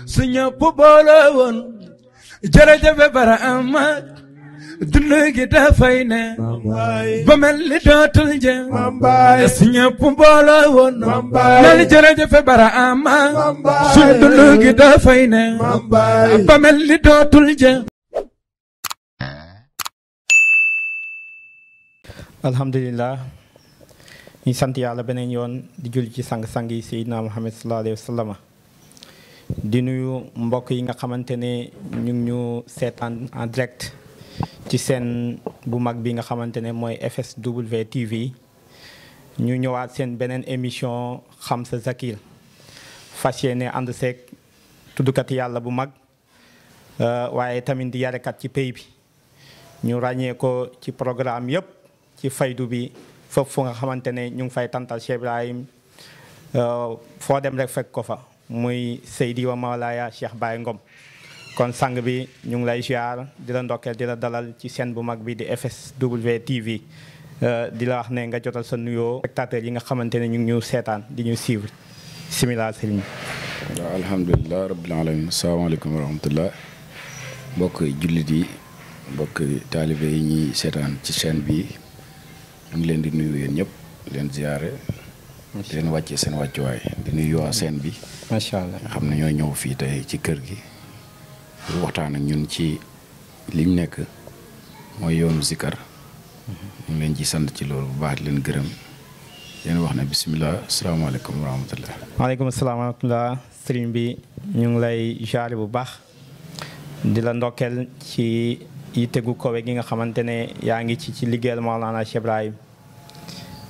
su ñëpp boole woon jërëjëf Barhama dund gi dafay ne ba mel ni dootul jeex su ñëpp boole woon mel jërëjëf Barhama su dund gi dafay ne ba mel ni dootul jeex. alhamdulilah ñu sant yàlla beneen yoon di julli ci sang-sang yi Seydina Muhammad sallallahu alayhi wa sallam di nuyu mbokk yi nga xamante ne ñu ngi ñu seetaan en direct ci seen bu mag bi nga xamante ne mooy FSW TV ñu ñëwaat seen beneen émission xam sa Zakir fas yéene ànd seeg tuddukat yàlla bu mag waaye tamit di yarekat ci pays bi ñu ràññee ko ci programme yëpp ci faydu bi fépp fu nga xamante ne ñu ngi fay tantal Cheikh Ibrahim foo dem rek fekk ko fa muy Seydi wa Mawlaaya Cheikh Baye Ngom kon sang bi ñu ngi lay ziar di la ndokkeel di la dalal ci chaîne bu mag bi di FSW TV di la wax ne nga jotal sa nuyoo spectateurs yi nga xamante ne ñu ngi ñu seetaan di ñu suivre bismillah sëriñ bi. waaw alhamdulilah rabbil alamin asalaamaaleykum wa rahmatullah mbokk jullit yi mbokk taalibe yi ñuy seetaan ci chaîne bi ñu ngi leen di nuyu yéen ñëpp leen ziare di leen wàccee seen wàccuwaay di nuyu waa scène bi macha allah nga xam ne ñoo ñëw fii tey ci kër gi pour waxtaan ak ñun ci liñ nekk mooy yoonu zikar ñu ngi leen ci sant ci loolu bu baax di leen gërëm di leen wax ne bisimilah asalaamaaleykum wa rahmatullah. waaleykum salaam wa rahmatullah sëriñ bi ñu ngi lay ziare bu baax di la ndokkeel ci yitte gu kowe gi nga xamante ne yaa ngi ci liggéeyal Mawlana Cheikh Ibrahim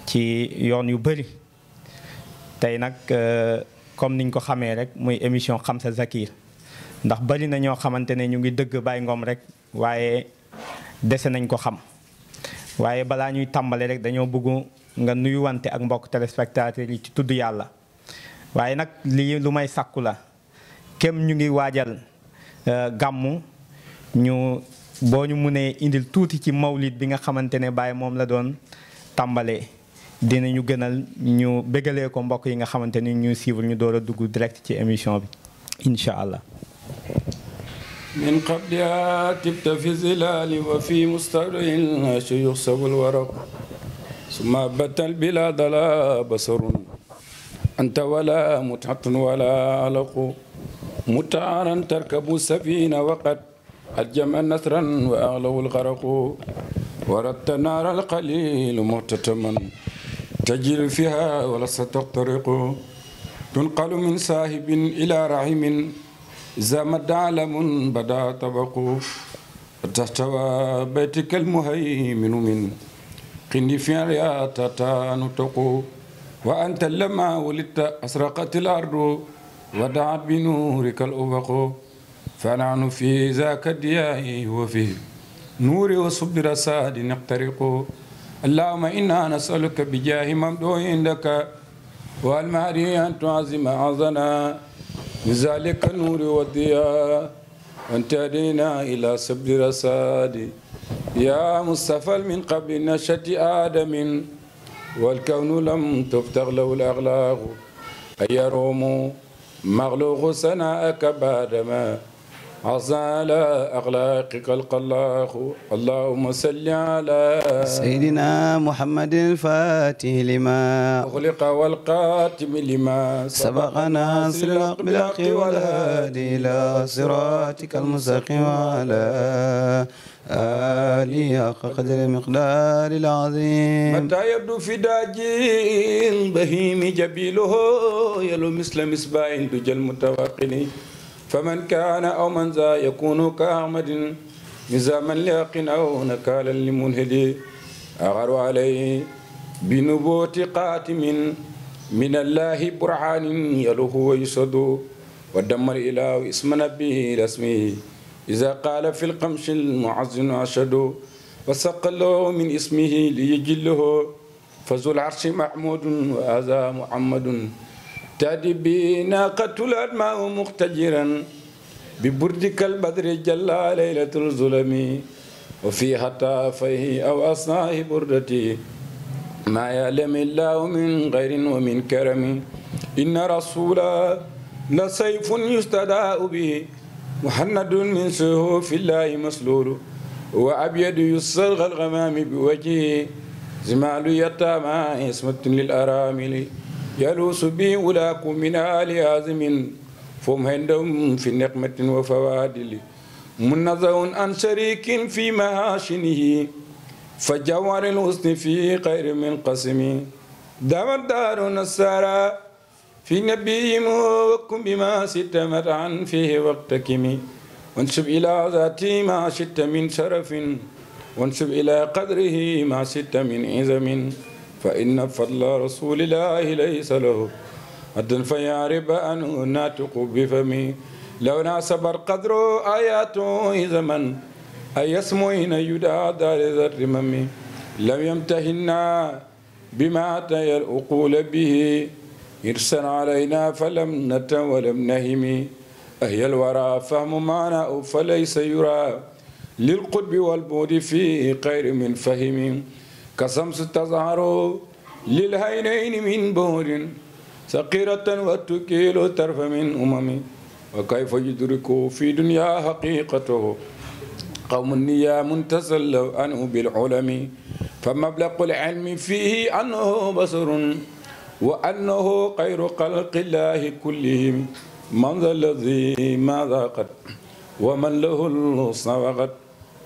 ci yoon yu bëri tey nag comme niñ ko xamee rek muy émission xam sa Zakir ndax bëri na ñoo xamante ne ñu ngi dëgg Baye Ngom rek waaye dese nañ ko xam waaye balaa ñuy tàmbale rek dañoo bëgg nga nuyuwante ak mbokk téléspectateurs yi ci tudd yàlla waaye nag lii lu may sàkku la kem ñu ngi waajal gàmmu ñu boo ñu mënee indil tuuti ci mawlid bi nga xamante ne Baye moom la doon tàmbalee dinañu gënal ñu bégalee ko mbokk yi nga xamante ni ñu suivre ñu door a dugg direct ci émission bi incha allah. min qabliha tibta fi zilali wa fi mustawdin yuxsabu alwaraq summa batal bila dala basarun anta wala muthatun wala alaqu mutaaran tarkabu safina waqad الجمع نثرا وأغلو الغرق وردت نار القليل مهتتما تجري فيها ولست تخترق تنقل من صاحب إلى رحم إذا مد علم بدا طبق تحتوى بيتك المهيمن من قني فيها تاتا نطق وأنت لما ولدت أسرقت الأرض ودعت بنورك الأفق فنحن في ذاك الدياء وفي نور وصب رساد نقترق اللهم إنا نسألك بجاه ممدوح عندك والمهدي أن تعزم أعظنا بذلك النور والضياء أن تهدينا إلى سبل رساد يا مصطفى من قبل نشأة آدم والكون لم تفتغ له الأغلاق أي روم مغلوق سناءك بعدما على أخلاقك القلاق اللهم صل على سيدنا محمد الفاتح لما أغلق والقاتم لما سبق ناصر الحق بالحق والهادي إلى صراطك المستقيم وعلى آله حق قدر المقدار العظيم متى يبدو في داجي البهيم جبيله يلو مثل مصباح دجى المتوقن فمن كان أو من ذا يكون كأحمد نزاما ليقن أو نكالا لمنهد أغر عليه بنبوة قاتم من الله برهان يلوه ويسد ودمر إله اسم نبيه رسمه إذا قال في القمش المعزن أشد وسق له من اسمه ليجله فذو العرش محمود وهذا محمد تأتي بناقة الأدماء مختجرا ببردك البدر جل ليلة الظلم وفي حتى فيه أو أصناع بردتي ما يعلم الله من غير ومن كرم إن رسول لسيف يستداء به محند من سيوف الله مسلول وأبيض يصرغ الغمام بوجهه زمال يتامى اسمة للأرامل يلوس به ولاك من آل هازم فهم عندهم في نقمة وفوادل منزه عن شريك في محاشنه فجوار الحسن في خير من قسم دامت دار نصارى في نبيهم وكن بما ست متعا فيه واقتكم وانسب إلى ذاتي ما شئت من شرف وانسب إلى قدره ما شئت من عزم فإن فضل رسول الله ليس له حد فيعرب أنه ناتق بفمي لو ناسب القدر آياته زمن أي يسمعين يدعى دار ذا الرمم لم يمتهنا بما أتي العقول به إرسل علينا فلم نتم ولم نهم أهي الورى فهم معنى فليس يرى للقطب والبعد فيه خير من فهم كشمس تظهر للعينين من بعد صغيرة وتكيل طرف من أمم وكيف يدرك في دنيا حقيقته قوم نيام تسلوا عنه بالعلم فمبلغ العلم فيه أنه بصر وأنه خير خلق الله كلهم من ذا الذي ما ذاقت ومن له الحسنى وقد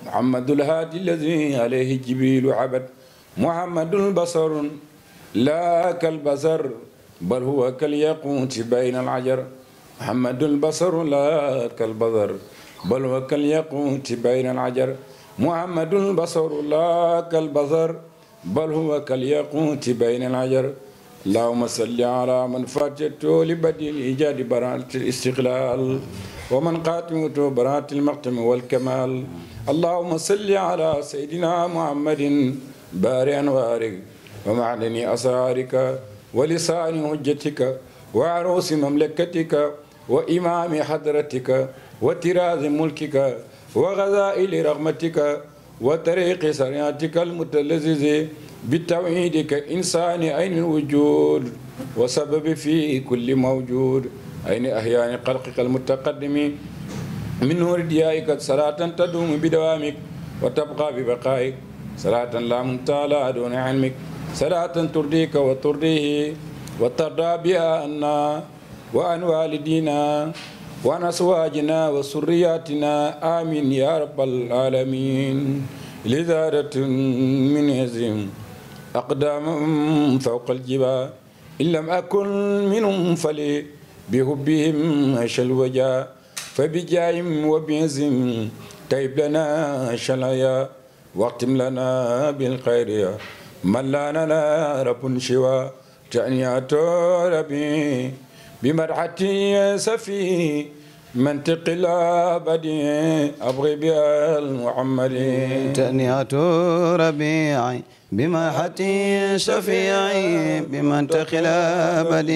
محمد الهادي الذي عليه جبريل عبد محمد البصر لا كالبصر بل هو كالياقوت بين العجر محمد البصر لا كالبصر بل هو كالياقوت بين العجر محمد البصر لا كالبصر بل هو كالياقوت بين العجر اللهم صل على من فاتته لبدء الإيجاد براءة الاستقلال ومن قاتمته براءة المقتم والكمال اللهم صل على سيدنا محمد بارئ أنوارك ومعدن أسرارك ولسان حجتك وعروس مملكتك وإمام حضرتك وتراث ملكك وغزائل رحمتك وطريق سريعتك المتلذذ بالتوحيد كإنسان أين الوجود وسبب في كل موجود أين أحيان خلقك المتقدم من نور ديائك صلاة تدوم بدوامك وتبقى ببقائك صلاة لا منتهى دون علمك صلاة ترضيك وترضيه وترضى بها عنا وعن والدينا وعن أزواجنا وسرياتنا آمين يا رب العالمين لذارة من هزم أقدام فوق الجبال إن لم أكن منهم فلي بحبهم أشل الوجا فبجاهم وبعزم طيب لنا شلايا واختم لنا بالخير من لا لنا رب شوى تأنيات ربي بمرحتي سفي منطق الأبد أبغي بها المحمدي تأنيات ربيعي بمرحتي شفيعي بمنطق الأبد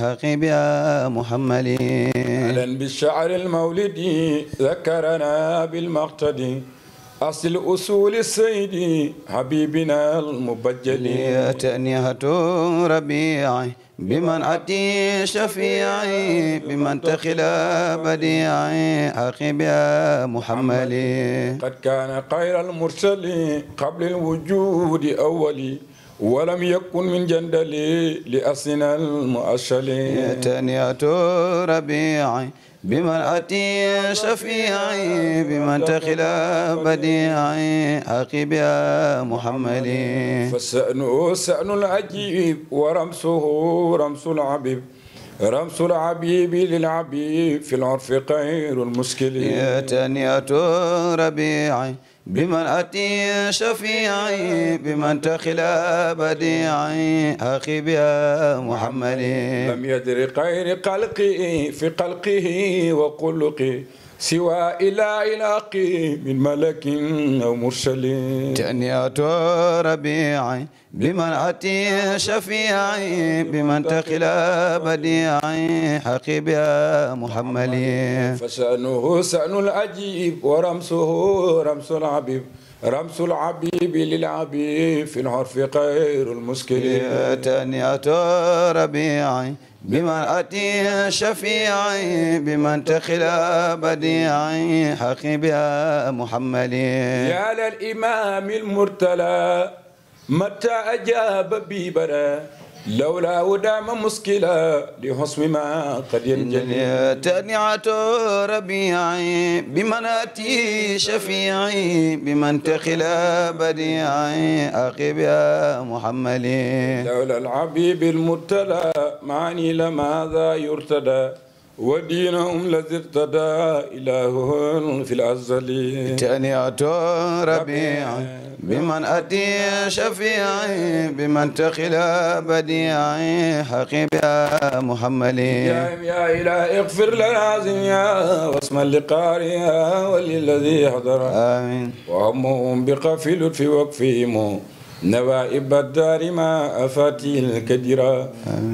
حقي بها محمدي أهلا بالشعر المولدي ذكرنا بالمقتدي أصل أصول السيد حبيبنا المبجل تأنية ربيعي بمنعتي شفيعي بمنطق البديعي حقي بها محملي قد كان خير المرسل قبل الوجود أولي ولم يكن من جندلي لأصلنا المؤشل تأنية ربيعي بمنعتي شفيعي بمنطق البديعي حقي بها محملي فسأنه سأن العجيب ورمسه رمس العبيب رمس العبيب للعبيب في العرف غير المشكل تأنية ربيعي بمنعتي شفيعي بمنطق البديعي حقي بها محملي لم يدر غير خلقه في خلقه وخلقه سوى إلهي من ملك أو مرسل تأنية ربيعي بمنعتي شفيعي بمنطق البديعي حقي بها محملي فسأنه سأن العجيب ورمسه رمس العبيب رمس العبيب للعبيب في العرف غير المشكل تأنية ربيعي بمن أتي شفيعي بمن تخلا بديعي حقي بها محمد يا للإمام المرتلى متى أجاب بيبرا لولا ودام مسكلا لحسن ما قد ينجلي تنعة ربيعي بمن أتي شفيعي بمن تخلا بديعي أخي بها محمد لولا العبيب المرتلى معني لماذا يرتدى ودينهم الذي ارتدى إله في الأزل تنعة ربيعي بمن أتي شفيعي بمن تخلا بديعي حقي بها محمد يا إله اغفر لنا زنيا واسم لقارئها وللذي حضر آمين وهمهم بقفي لطف وقفهم نوائب الدار ما أفاتي الكدرة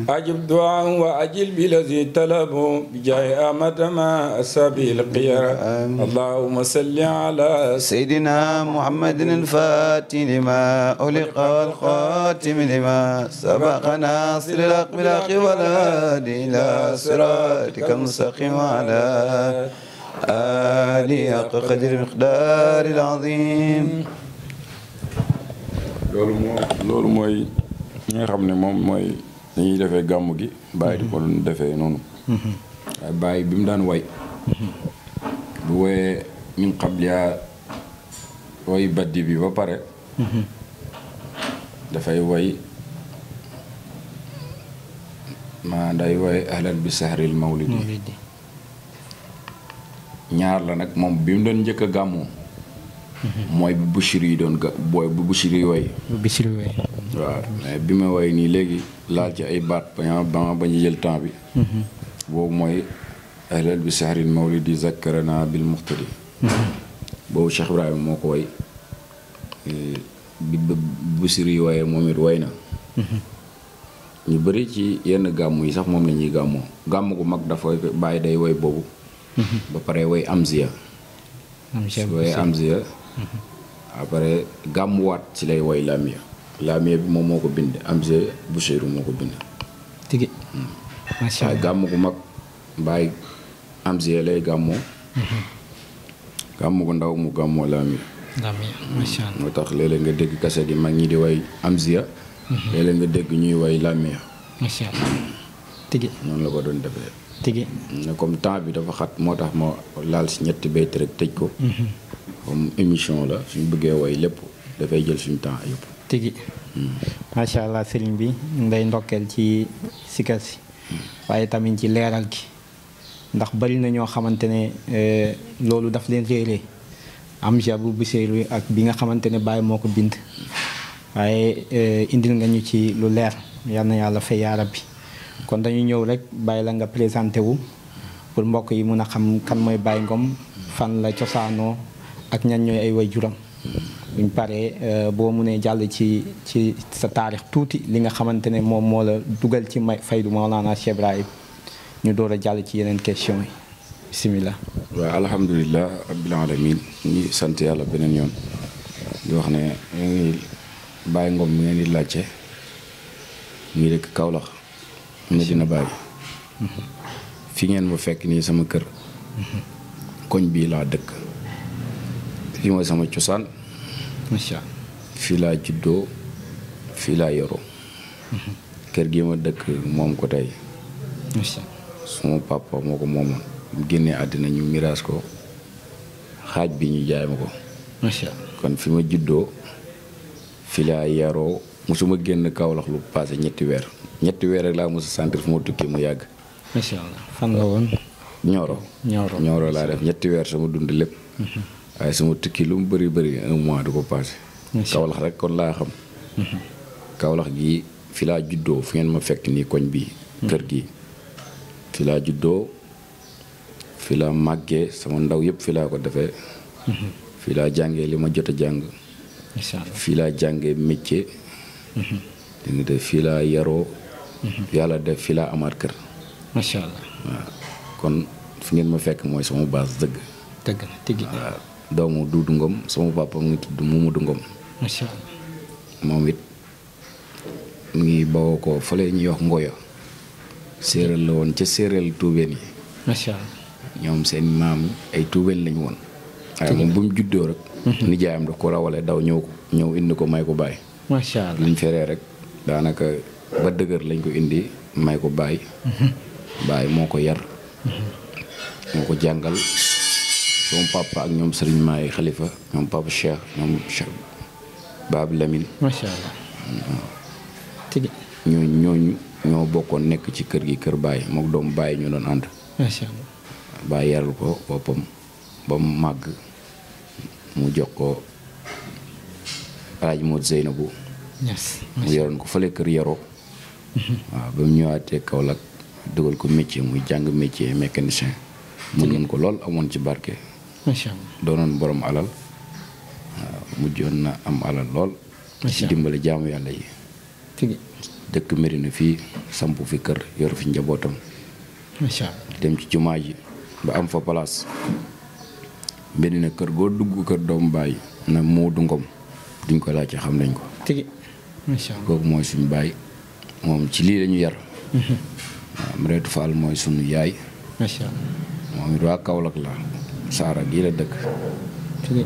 أجب دعاء وأجل بالذي طلبه بجاه أحمد ما أسابي القيرة اللهم صل على سيدنا محمد الفاتح لما أغلق والخاتم لما سبق ناصر الحق بالحق والهادي إلى صراطك المستقيم وعلى آله حق قدر المقدار العظيم loolu mooy ñi nga xam ne moom mooy dañuy defee gàmmu gi bàyyi di ko doon defee noonu waaye bàyyi bi mu daan way bu woyee min qabliyaa way baddi bi ba pare dafay way maa day way ahlan bi sahril mawlidi ñaar la nag moom bi mu doon njëkk a gàmmoo mooy bu Bichri yi doon booy bu Bichri yi way waaw mais bi ma way nii léegi laal ci ay baat ba ma bañ a jël temps bi boobu mooy ahlal bi sahril mawlidi zakkarana bil muxtadi boobu Cheikh Ibrahima moo ko way bi Bichri yi wayee moom it way na ñu bëri ci yenn gàmmu yi sax moom la ñuy gàmmoo gàmmu gu mag dafa bàyyi day way boobu ba pare way amziya su way amziya après gàmmuwaat ci lay woy laamiya laamiya bi moom moo ko bind amziya Buseyru moo ko bind tigi macha Allah gàmm gu mag bàyyi amziya lay gàmmoo gàmm gu ndaw mu gàmmoo laamiya macha Allah moo tax léeg-léeg nga dégg kaset yi mag ñi di way amziya léeg-léeg nga dégg ñuy way laamiya macha Allah tigi noonu la ko doon defee tigi ne comme temps bi dafa xat moo tax ma laal si ñetti bayt rek tëj ko comme émission la suñ bëggee woy lépp dafay jël suñu temps yëpp tigi macha Allah sëriñ bi nday ndokkeel ci sikar si waaye tamit ci leeral gi ndax bari na ñoo xamante ne loolu daf leen réeree am jabu Buseyru ak bi nga xamante ne Baye moo ko bind waaye indil nga ñu ci lu leer yal na yàlla fay yaa rabbi kon dañu ñëw rek bàyyi la nga présenté wu pour mbokk yi mun a xam kan mooy Baye Ngom fan la cosaanoo ak ñan ñooy ay waajuram buñ paree boo munee jàll ci sa taarix tuuti li nga xamante ne moom moo la dugal ci faydu Mawlana Cheikh Ibrahim ñu door a jàll ci yeneen question yi bisimilah. waaw alhamdulilah rabbil alamin ñi sant yàlla beneen yoon di wax ne ngi Baye Ngom mi ngeen di laajte ngi dëkk Kaolack Medina Baye fi ngeen ma fekk nii sama kër koñ bii laa dëkk fii mooy sama cosaan macha Allah fii laa juddoo fii laa yoroo kër gi ma dëkk moom ko tey macha Allah suma papa moo ko moomoon mu génnee àddina ñu miraas ko xaaj bi ñu jaay ma ko macha Allah kon fi ma juddoo fii laa yaroo musuma génn Kaolack lu passé ñetti weer rek laa mos a sentir fu ma tukki mu yàgg macha Allah fan la woon Nioro laa def ñetti weer sama dund lépp waaye sama tukki lu mu bëri un mois du ko passé Kaolack rek kon laa xam Kaolack gi fi laa juddoo fi ngeen ma fekk nii koñ bi kër gi fi laa juddoo fi laa màggee sama ndaw yëpp fi laa ko defee fi laa jàngee li ma jot a jàng fi laa jàngee métier dégg nga de fii laa yaroo yàlla def fi laa amaat kër macha Allah waaw kon fi ngeen ma fekk mooy sama base dëgg na tigi waaw doomu Duudu Ngom sama papa mu ngi tudd Mamadou Ngom macha Allah moom it mu ngi bawoo ko fële ñuy wax Ngoya séeréer la woon ca séeréer tuubeen yi. macha allah. ñoom seen maam ay tuubeen lañu woon. waaye moom bu mu juddoo rek. nijaayam da ko rawale daw ñëw indi ko may ko baay. macha allah luñ feree rek daanaka ba dëgër lañ ko indi may ko baay. baay moo ko yar. moo ko jàngal. sama papa ak ñoom Serigne Maay Khalifa ñoom papa Cheikh ñoom Cheikh Baab Lamine. macha allah. tigi. ñooñu ñoo bokkoon nekk ci kër gi kër baay mook doom baay ñu doon ànd. macha allah. baay yaral ko boppam ba mu màgg mu jox ko Alaaji Modou Zeynabou. mu yoroon ko fële kër yaroo. waaw ba mu ñëwaatee Kaolack dugal ko métier muy jàng métier mécanicien. mënoon ko lool amoon ci barke. macha allah doonoon borom alal. waaw mujjoon na am alal lool. ci dimbali jaamu yàlla yi. tigi. dëkk Medina fii samp fi kër yor fi njabootam. macha allah dem ci jumaa ji ba am fa place. Medina kër goo dugg kër doomu baay na Moodu Ngom duñ ko laajte xam nañ ko. tigi. macha allah kooku mooy suñu baay moom ci lii lañu yar. waaw Mreetu Fall mooy suñu yaay. macha allah moom it waa Kaolack la Saara gii la dëkk. tigi.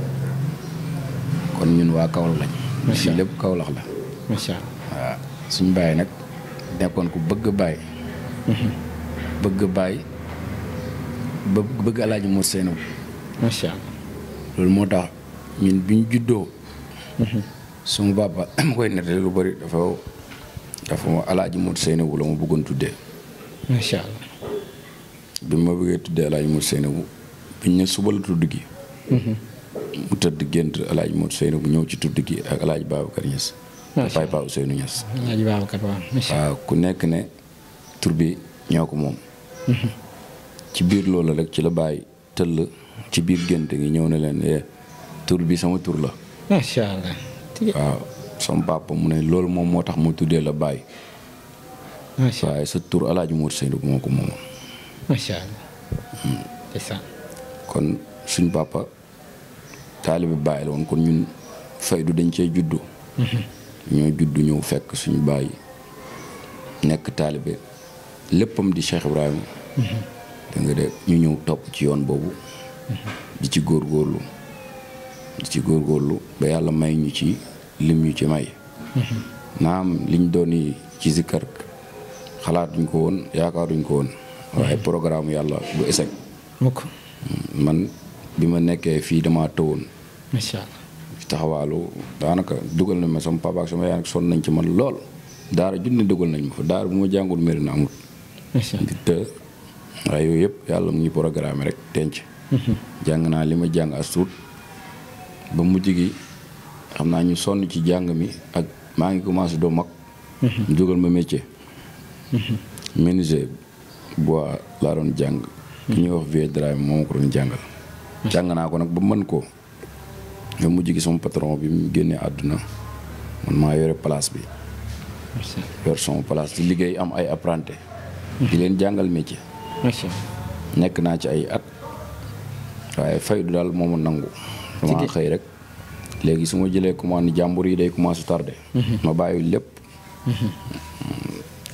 kon ñun waa Kaolack lañ. macha allah lépp Kaolack la. macha allah waaw suñu baay nag nekkoon ku bëgg baay. bëgg baay bëgg Alaaji Modou Zeynabou. macha allah loolu moo tax ñun bi ñu juddoo. suma papa ma koy nettali lu bari dafa ma Alaaji Modou Zeynabou la ma bëggoon tuddee. macha allah bi ma bëggee tuddee Alaaji Modou Zeynabou biñ ne suba la tudd gi. mu tëdd gént Alaaji Modou Zeynabou ñëw ci tudd gi ak Alaaji Babacar Niass. macha allah Papa Ousseynou Niass. Alaaji Babacar waaw. waaw ku nekk ne tur bi ñoo ko moom. ci biir loolu rek ci la bàyyi tëll ci biir gént gi ñëw na leen tur bi sama tur la. macha allah. waaw sama papa mu ne loolu moom moo tax mu tuddee la bàyyi. macha allah waaye sa tur Alaaji Modou Zeynabou moo ko moomoon. macha allah. c'est ça. kon suñ papa taalibe bàyyi la woon kon ñun faydu dañ cee juddu. ñoo juddu ñëw fekk suñu bàyyi nekk taalibe léppam di Cheikh Ibrahima. da nga de ñu ñëw topp ci yoon boobu. di ci góorgóorlu ba yàlla may ñu ci lim ñu ci may. naam liñ doon ci zikkar xalaatuñ ko woon yaakaaruñ ko woon. waaye programme yàlla bu échec. mukk man bi ma nekkee fii damaa tëwoon. macha allah taxawaalu daanaka dugal nañ ma sama papa ak sama yaay sonn nañ ci man lool. daara junne dugal nañ ma fa daara bu ma jàngul mari na amut. macha allah te waaye yooyu yëpp yàlla mu ngi programme rek denc. jàng naa li ma jàng as tuut ba mujj gi xam naa ñu sonn ci jàng mi ak maa ngi commencé doo mag. ñu dugal ma métier. menuisier bois laa doon jàng. ki ñuy wax vieux Dramé moo ma ko doon jàngal. jàng naa ko nag ba mën ko. nga mujj gi sama patron bi mu génnee àdduna man maa yore place bi. yor sama place di liggéey am ay apprenti. di leen jàngal métier. macha allah nekk naa ci ay at. waaye faydu daal moo ma nangu. dama xëy rek. léegi su ma jëlee commande jàmbur yi day commencé tardé. ma bàyyi lépp.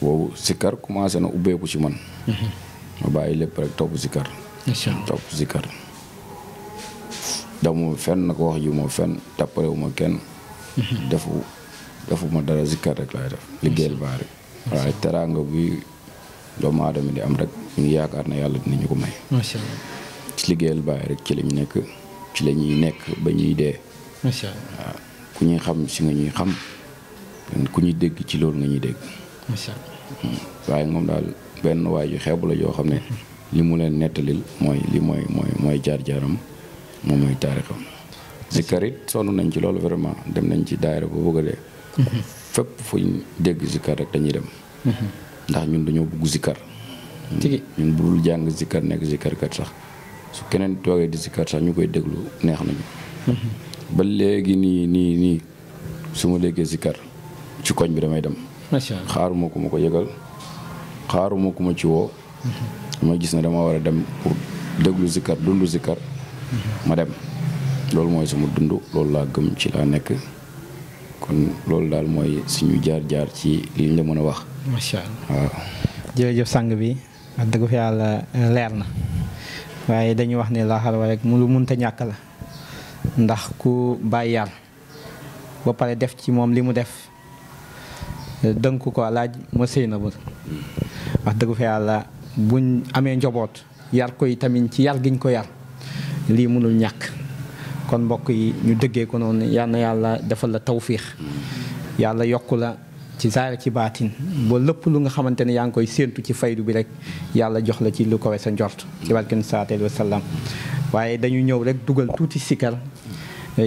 boobu sikkar commencé na ubbeeku ci man. ma bàyyi lépp rek topp sikkar. macha allah topp sikkar. damu fenn ko wax ju ma fenn tapparewu ma kenn. defu ma dara sikkar rek laay def liggéeyal baa rek. waaye teraanga bi doomu aadama di am rek ñu ngi yaakaar ne yàlla dinañu ko may. macha allah ci liggéeyal baay rek ci lañu nekk ci la ñuy nekk ba ñuy dee. macha allah waaw ku ñuy xam si nga ñuy xam ku ñuy dégg ci loolu nga ñuy dégg. macha allah waaye moom daal benn waay ju xeebu la joo xam ne li mu leen nettalil mooy jaar-jaaram moom mooy taarixam. zikkar it sonn nañ ci loolu vraiment dem nañ ci daayira ba bëgg a dee. fépp fuñ dégg zikkar rek dañuy dem. ndax ñun dañoo bëgg zikkar. ñun bu dul jàng zikkar nekk zikkarkat sax su keneen toogee di zikkar sax ñu koy déglu neex nañu. ba léegi nii su ma déggee zikkar ci koñ bi damay dem. macha allah xaaruma ku ma ko yëgal xaaruma ku ma ci woo. ma gis ne dama war a dem pour déglu zikkar dundu zikkar. ma dem loolu mooy sama dund loolu laa gëm ci laa nekk kon loolu daal mooy suñu jaar-jaar ci liñ la mën a wax. macha allah waaw. jërëjëf sang bi wax dëgg fa yàlla leer na waaye dañuy wax ne la xalwa rek mu lu munta ñàkk la ndax ku bàyyi yar ba pare def ci moom li mu def dënk ko laaj ma sëy na bu wax dëgg fa yàlla buñ amee njaboot yar koy tamit ci yar giñ ko yar lii mënul ñàkk kon mbokk yi ñu dëggee ko noonu yal na yàlla defal la tawfiix yàlla yokku la ci zaahir ci baatin ba lépp lu nga xamante ne yaa ngi koy séentu ci faydu bi rek yàlla jox la ci lu ko we sa njort ci barken saate wa salaam waaye dañu ñëw rek dugal tuuti sikkar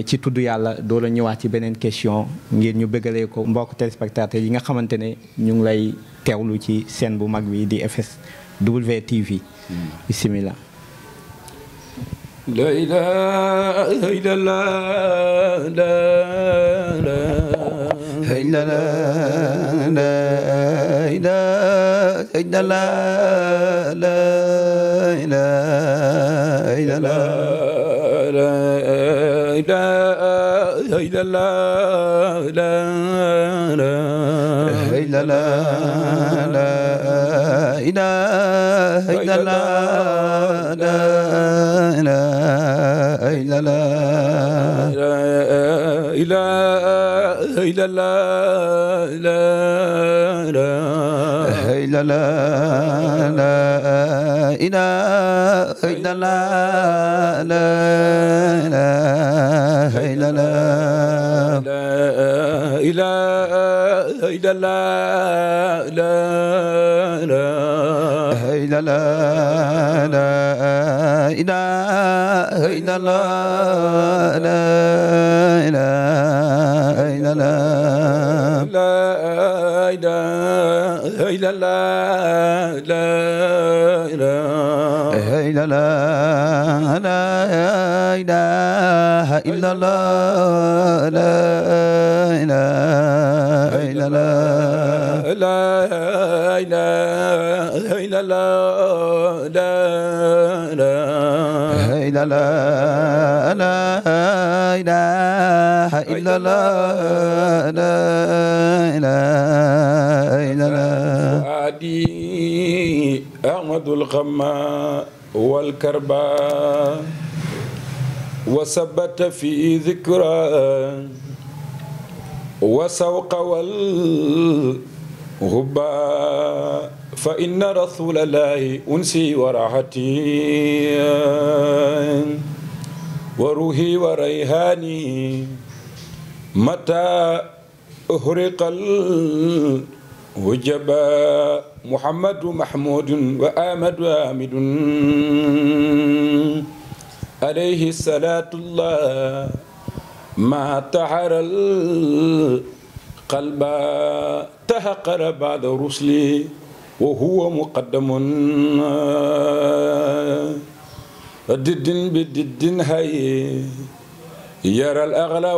ci tudd yàlla doo la ñëwaat ci beneen question ngir ñu bëggalee ko mbokk téléspectateurs yi nga xamante ne ñu ngi lay teewlu ci chaîne bu mag bi di FSW TV bismillah la ilaha illallah أحمد الغماء والكرباء وثبت في ذكرى وسوق والغباء فإن رسول الله أنسي وراحتي وروحي وريهاني متى أهرق الوجباء محمد محمود وآمد وآمد عليه الصلاة الله ما تحر القلب تهقر بعد رسلي وهو مقدم ضد بضد هي يرى الأغلى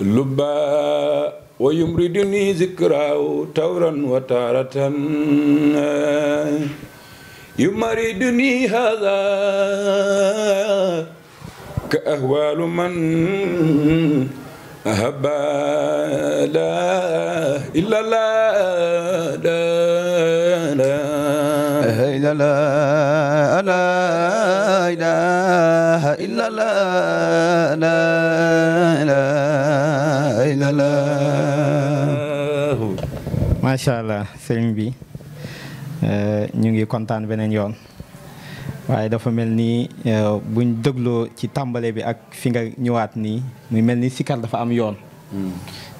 واللباء ويمردني ذكراه تورا وتارة يمردني هذا كأهوال من أهبا لا إلا لا لا لا إلا لا لا إله إلا لا لا إله إلا الله. macha allah sëriñ bi ñu ngi kontaan beneen yoon waaye dafa mel ni buñ dégloo ci tàmbale bi ak fi nga ñëwaat nii muy mel ni sikar dafa am yoon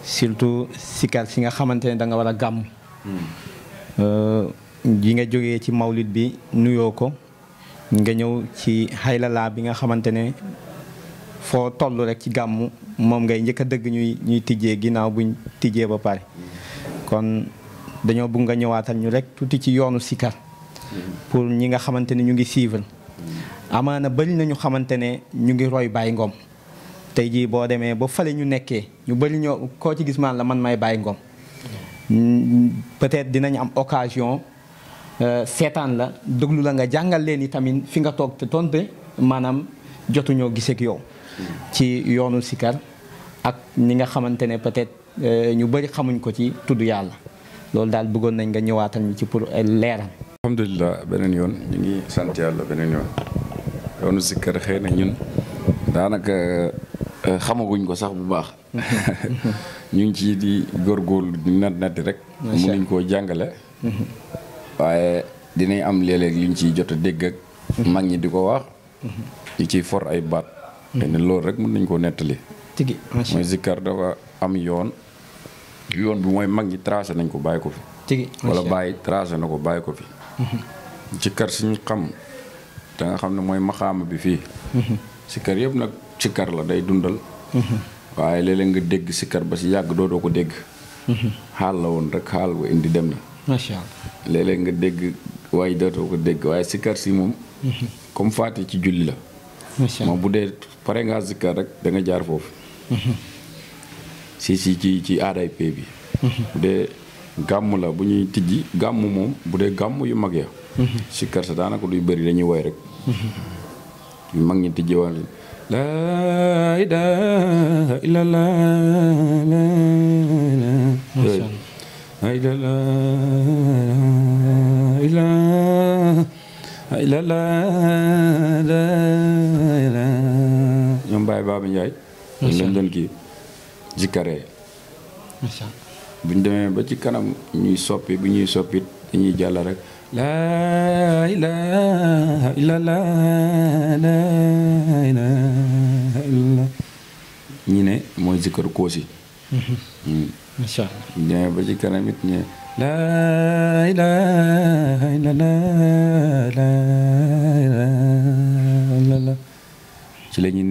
surtout sikar si nga xamante ne da nga war a gàmm yi nga jógee ci mawlid bi nuyoo ko nga ñëw ci xaylala bi nga xamante ne foo toll rek ci gàmm moom ngay njëkk a dëgg ñuy tijjee ginnaaw buñ tijjee ba pare kon dañoo bëgg nga ñëwaatal ñu rek tuuti ci yoonu sikar pour ñi nga xamante ne ñu ngi suivre amaana bëri na ñu xamante ne ñu ngi roy Baye Ngom tey jii boo demee ba fale ñu nekkee ñu bëri ñoo koo ci gis maan la man may Baye Ngom peut-être dinañ am occasion seetaan la déglu la nga jàngal leen i tamit fi nga toog te tonte maanaam jotuñoo giseek yow ci yoonu sikar ak ni nga xamante ne peut-être ñu bëri xamuñ ko ci tudd yàlla loolu daal bëggoon nañ nga ñëwaatal ñu ci pour leeral. alhamdulilah beneen yoon ñu ngi sant yàlla beneen yoon yoonu sikkar xëy na ñun daanaka xamaguñ ko sax bu baax ñu ngi ci di góorgóorlu di natti rek mënuñ koo jàngale waaye dinañ am léeg-léeg liñ ciy jot a dégg ak mag ñi di ko wax ñu ciy for ay baat xëy na loolu rek mën nañ koo nettali tigi mooy sikkar dafa am yoon bi mooy mag ñi tracé nañ ko bàyyi ko fi tigi wala bàyyi tracé na ko bàyyi ko fi ci kar suñu xam te nga xam ne mooy maxaama bi fii sikkar yëpp nag sikkar la day dundal waaye léeg-léeg nga dégg sikkar ba si yàgg dootoo ko dégg xaal la woon rek xaal ba indi dem na macha allah léeg-léeg nga dégg waaye dootoo ko dégg waaye sikkar si moom comme faati ci julli la moom bu dee pare ngaa sikkar rek da nga jaar foofu ci aaday pay bi bu dee gàmm la bu ñuy tijji gàmm moom bu dee gàmm yu mag ya sikkar sa daanaka duy bëri dañuy woy rek yu mag ñi tijji woon laa ilaaha illallah laa ilaaha illallah ñoom Baye Baba Ndiaye lañ doon kii zikkaree bu ñu demee ba ci kanam ñuy soppi bu ñuy soppit dañuy jàll rek laa ilaaha illallah laa ilaaha illallah ñi ne mooy zikkar koosi macha allah bu ñu demee ba ci kanam it ñu laa ilaaha illallah laa ilaaha illallah ci la ñu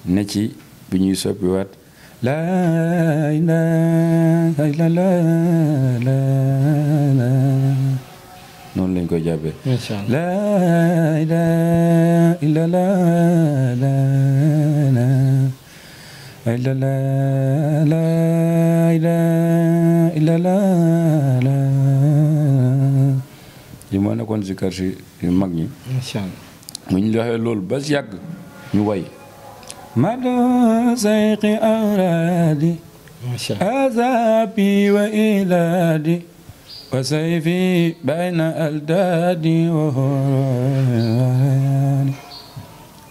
ne ci bu ñuy soppi waat laa ilaaha illallah noonu lañ koy jàppee. macha allah laa ilaaha illallah laa ilaaha illallah li moo nekkoon si kër si mag ñi. macha allah mu ñu waxee loolu ba si yàgg ñu way mado sayqi awraadi azabi wa ilaadi wa sayfi bayna aldaadi wa horani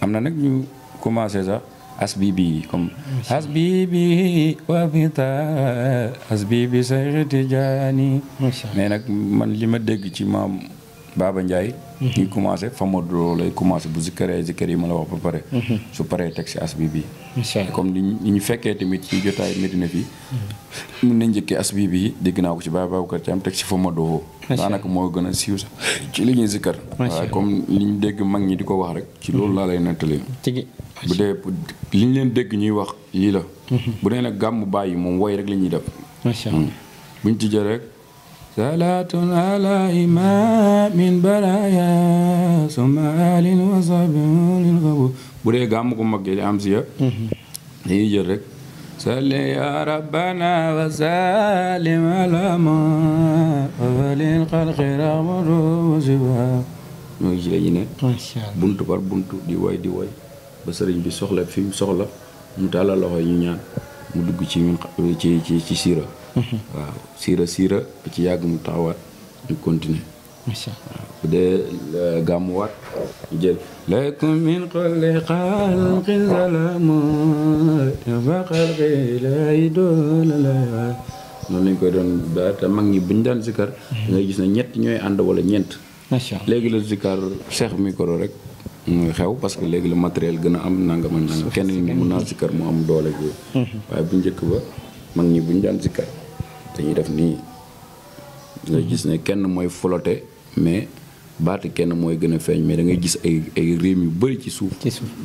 am na nag ñu commencé sax asbibi comme asbibi wa bita asbibi sayqi tijaani mais nag man li ma dégg ci maam Baba Ndiaye ñu commencé Famado lay commencé bu zikkar yi ma la wax ba pare su paree teg si asbibi comme li ñu fekkee tamit ci jotaay Medina fii mun nañ njëkkee asbibi dégg naa ko ci Baye Babacar Thiam teg si Famado daanaka moo gën a siiw sax ci li ñuy zikkar waaye comme li ñu dégg mag ñi di ko wax rek ci loolu laa lay nettali bu dee li ñu leen dégg ñuy wax lii la bu dee nag gàmmu bàyyi moom woy rek la ñuy def buñ ci jël rek salaatun ala imaamin baraya summa alin wa sabin lil xabu bu dee gàmm ko mag di am si ya dañuy jël rek salli ya rabbana wa sallim ala ma walil xalqi rahmatu wa siba ñoo ngi ci lañu ne buntu par buntu di woy ba sëriñ bi soxla fi mu soxla mu tàllal loxo ñu ñaan mu dugg ci ñun ci siira waaw siira ba ci yàgg mu taxawaat ñu continuer waaw bu dee gàmmuwaat ñu jël lakum min kulli xalqin salamu fa xalqi lay doona la noonu lañ koy doon ba te mag ñi buñ daan zikar da ngay gis ne ñett ñooy ànd wala ñeent léegi la zikar seex micro rek muy xew parce que léegi la matériel gën a am nangam ak nangam kenn ni mun naa zikar mu am doole gi waaye bu njëkk ba mag ñi buñ daan zikar dañuy def nii nga gis ne kenn mooy flotte mais baati kenn mooy gën a feeñ mais da ngay gis ay réem yu bëri ci suuf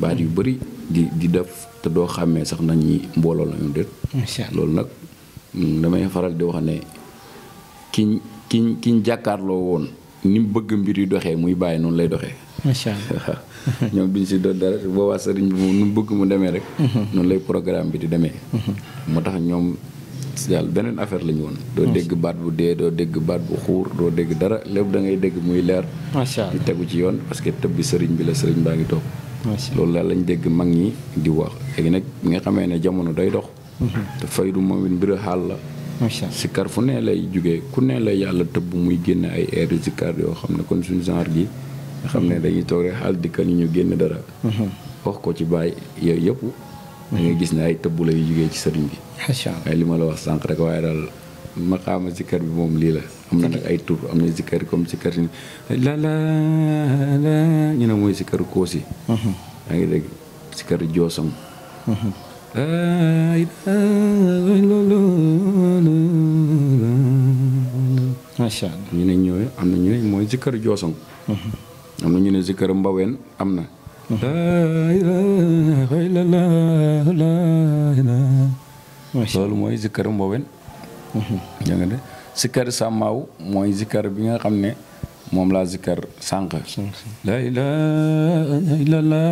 baat yu bëri di def te doo xàmmee sax nañ ñi mbooloo la ñu déet loolu nag damay faral di wax ne kiñ jàkkaarloo woon ni mu bëgg mbir yu doxee muy bàyyi noonu lay doxee macha allah ñoom duñ si doon dara boobaa sëriñ bi moom nu mu bëgg mu demee rek noonu lay programme bi di demee moo tax ñoom daal beneen affaire la ñu woon doo dégg baat bu dee doo dégg baat bu xuur doo dégg dara lépp da ngay dégg muy leer macha allah di tegu ci yoon parce que tëb bi sëriñ bi la sëriñ baa ngi toog loolu daal lañ dégg mag ñi di wax léegi nag bi nga xamee ne jamono day dox te faydu moom it mbir xaal la macha allah sikkar fu ne lay jugee ku ne la yàlla tëbb muy génn ay air sikkar yoo xam ne kon suñu genre gi nga xam ne dañuy toog rek xaal dikkal ñu génn dara wax ko ci bàyyi yooyu yëpp da ngay gis ne ay tëbb lay jugee ci sëriñ bi macha allah ay li ma la wax sànq rek waaye daal maqaama sikkar bi moom lii la am na nag ay tur am na sikkar comme sikkar si la la la ñu ne mooy sikkar koosi yaa ngi dégg sikkar joosam macha allah ñu ne ñooy am na ñu ne mooy sikkar joosam am na ñu ne sikkar mbaween am na loolu mooy sikkar mbaween yaa nga de sikkar sàmmaaw mooy sikkar bi nga xam ne moom laa sikkar sànq la ilaha illallah